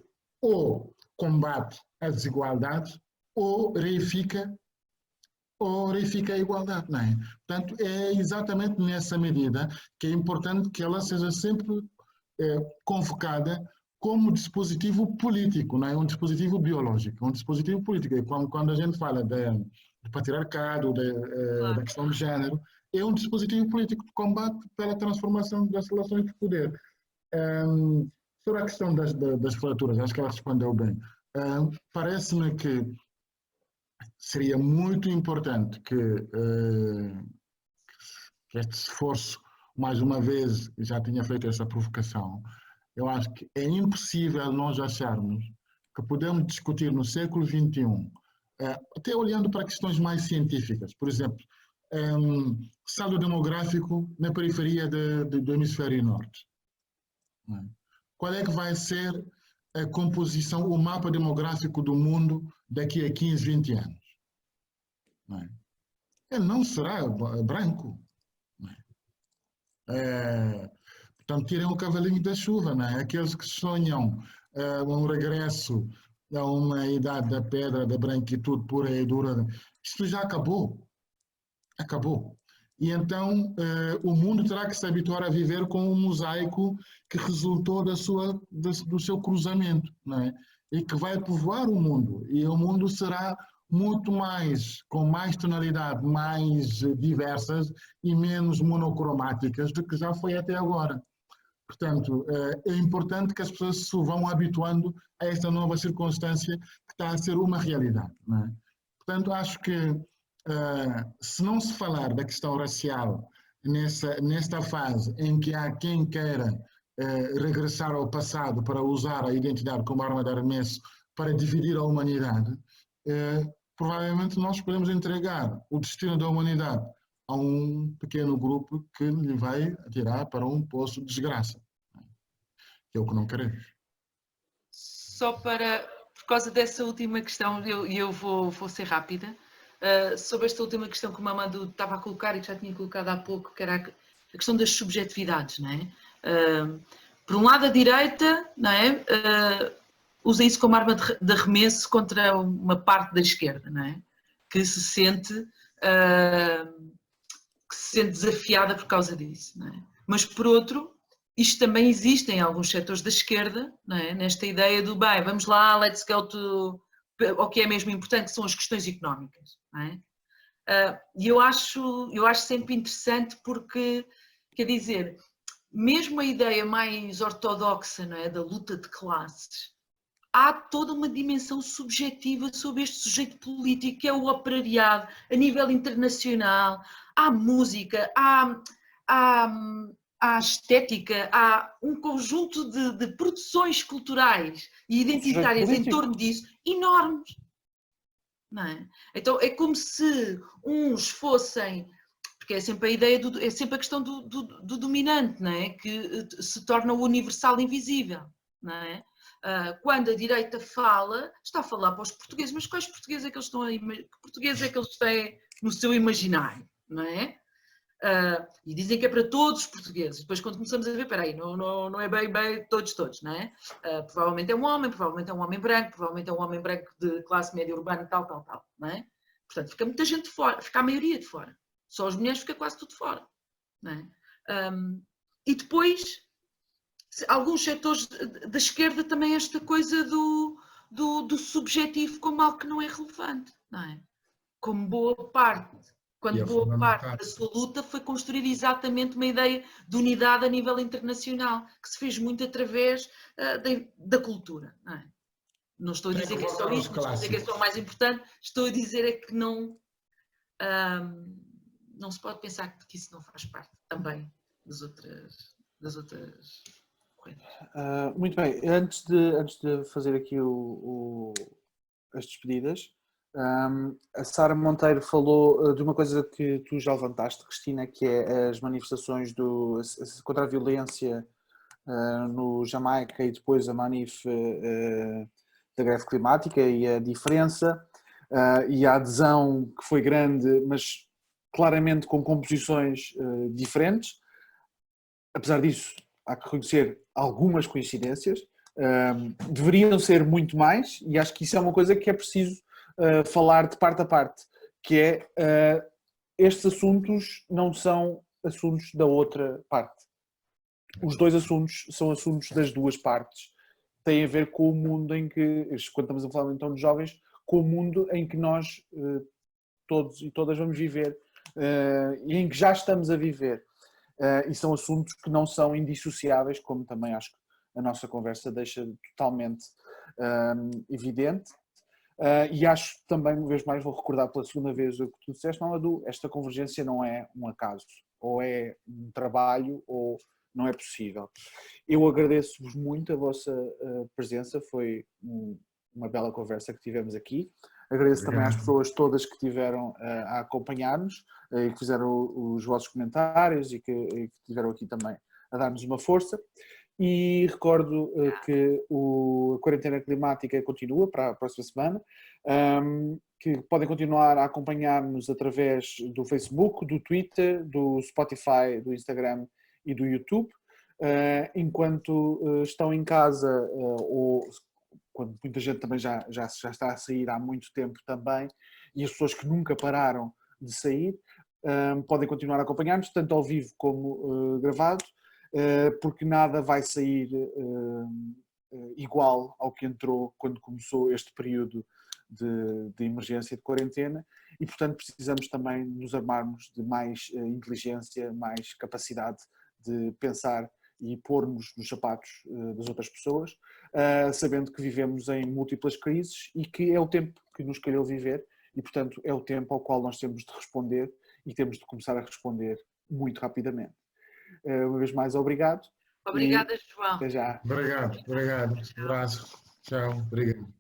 ou combate as desigualdades ou reifica a igualdade, não é? Portanto, é exatamente nessa medida que é importante que ela seja sempre convocada como dispositivo político, não é um dispositivo biológico, é um dispositivo político. E quando a gente fala do patriarcado, da questão de género, é um dispositivo político de combate pela transformação das relações de poder. Sobre a questão das fraturas, acho que ela respondeu bem. Parece-me que seria muito importante que este esforço, mais uma vez, já tinha feito essa provocação. Eu acho que é impossível nós acharmos que podemos discutir no século XXI, até olhando para questões mais científicas, por exemplo, saldo demográfico na periferia do hemisfério norte. Qual é que vai ser a composição, o mapa demográfico do mundo daqui a 15, 20 anos? Ele não será branco. Portanto, tirem o cavalinho da chuva, não é? Aqueles que sonham um regresso a uma idade da pedra, da branquitude pura e dura, isto já acabou. Acabou. E então o mundo terá que se habituar a viver com um mosaico que resultou do seu cruzamento, não é? E que vai povoar o mundo. E o mundo será muito mais, com mais tonalidade, mais diversas e menos monocromáticas do que já foi até agora. Portanto, é importante que as pessoas se vão habituando a esta nova circunstância que está a ser uma realidade, não é? Portanto, acho que se não se falar da questão racial nesta fase em que há quem queira regressar ao passado para usar a identidade como arma de arremesso para dividir a humanidade, provavelmente nós podemos entregar o destino da humanidade a um pequeno grupo que lhe vai atirar para um poço de desgraça, que é o que não queremos. Só por causa dessa última questão, eu vou ser rápida, sobre esta última questão que o Mamadou estava a colocar e que já tinha colocado há pouco, que era a questão das subjetividades, não é? Por um lado, a direita, não é? Usa isso como arma de arremesso contra uma parte da esquerda, não é? Que se sente desafiada por causa disso, não é? Mas por outro, isto também existe em alguns setores da esquerda, não é? Nesta ideia do bem, vamos lá, let's go to o que é mesmo importante, que são as questões económicas, não é? E eu acho sempre interessante porque, quer dizer, mesmo a ideia mais ortodoxa, não é, da luta de classes, há toda uma dimensão subjetiva sobre este sujeito político, que é o operariado, a nível internacional. Há música, há estética, há um conjunto de produções culturais e identitárias em torno disso enormes. Não é? Então é como se uns fossem, porque é sempre a ideia, é sempre a questão do dominante, não é? Que se torna o universal invisível, não é? Quando a direita fala, está a falar para os portugueses, mas quais portugueses é que eles estão a que portugueses é que eles têm no seu imaginário, não é? E dizem que é para todos os portugueses. Depois quando começamos a ver, espera aí, não é bem todos, não é? Provavelmente é um homem branco, provavelmente é um homem branco de classe média urbana, tal, não é? Portanto, fica muita gente de fora, fica a maioria de fora. Só as mulheres fica quase tudo fora, não é? E depois, alguns setores da esquerda também esta coisa do subjetivo como algo que não é relevante, não é? Como boa parte da sua luta foi construir exatamente uma ideia de unidade a nível internacional, que se fez muito através da cultura. Não é? Não estou a dizer que é só isso, não estou a dizer que é só o mais importante, estou a dizer é que não se pode pensar que isso não faz parte também das outras correntes. Muito bem, antes de fazer aqui as despedidas, a Sara Monteiro falou de uma coisa que tu já levantaste, Cristina, que é as manifestações contra a violência no Jamaica e depois a manif da greve climática e a diferença. e a adesão que foi grande, mas claramente com composições diferentes. Apesar disso, há que reconhecer algumas coincidências, deveriam ser muito mais, e acho que isso é uma coisa que é preciso falar de parte a parte, que é estes assuntos não são assuntos da outra parte. Os dois assuntos são assuntos das duas partes. Tem a ver com o mundo em que, quando estamos a falar então de jovens, com o mundo em que nós todos e todas vamos viver e em que já estamos a viver. E são assuntos que não são indissociáveis, como também acho que a nossa conversa deixa totalmente evidente. E acho também, uma vez mais, vou recordar pela segunda vez o que tu disseste, Mamadou, esta convergência não é um acaso, ou é um trabalho, ou não é possível. Eu agradeço-vos muito a vossa presença, foi uma bela conversa que tivemos aqui. Agradeço também às pessoas todas que tiveram a acompanhar-nos e que fizeram os vossos comentários e que estiveram aqui também a dar-nos uma força. E recordo que a quarentena climática continua para a próxima semana, que podem continuar a acompanhar-nos através do Facebook, do Twitter, do Spotify, do Instagram e do YouTube. Enquanto estão em casa ou quando muita gente também já está a sair há muito tempo também, e as pessoas que nunca pararam de sair, podem continuar a acompanhar-nos, tanto ao vivo como gravado, porque nada vai sair igual ao que entrou quando começou este período de emergência, de quarentena, e portanto precisamos também nos armarmos de mais inteligência, mais capacidade de pensar e pôr-nos nos sapatos das outras pessoas, sabendo que vivemos em múltiplas crises e que é o tempo que nos calhou viver e, portanto, é o tempo ao qual nós temos de responder e temos de começar a responder muito rapidamente. Uma vez mais, obrigado. Obrigada, João. Até já. Obrigado. Um abraço. Tchau. Obrigado.